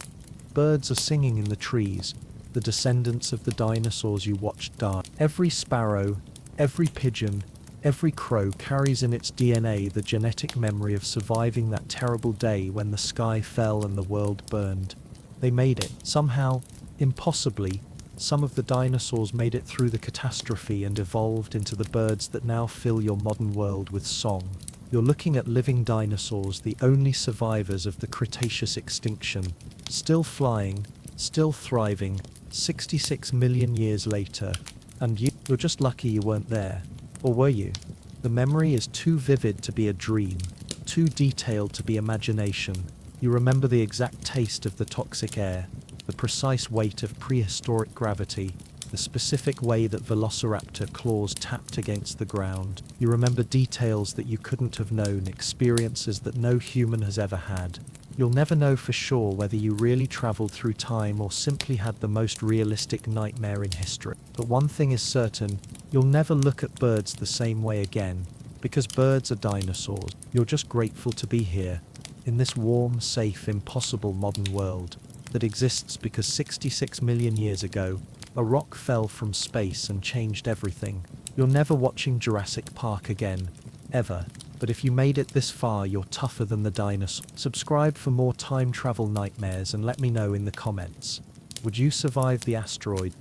Birds are singing in the trees, the descendants of the dinosaurs you watched die. Every sparrow, every pigeon, every crow carries in its DNA the genetic memory of surviving that terrible day when the sky fell and the world burned. They made it. Somehow, impossibly, some of the dinosaurs made it through the catastrophe and evolved into the birds that now fill your modern world with song. You're looking at living dinosaurs, the only survivors of the Cretaceous extinction, still flying, still thriving, 66 million years later. And you're just lucky you weren't there. Or were you? The memory is too vivid to be a dream, too detailed to be imagination. You remember the exact taste of the toxic air, the precise weight of prehistoric gravity, the specific way that velociraptor claws tapped against the ground. You remember details that you couldn't have known, experiences that no human has ever had. You'll never know for sure whether you really traveled through time or simply had the most realistic nightmare in history. But one thing is certain, you'll never look at birds the same way again, because birds are dinosaurs. You're just grateful to be here, in this warm, safe, impossible modern world that exists because 66 million years ago, a rock fell from space and changed everything. You're never watching Jurassic Park again, ever. But if you made it this far, you're tougher than the dinosaurs. Subscribe for more time travel nightmares and let me know in the comments. Would you survive the asteroid?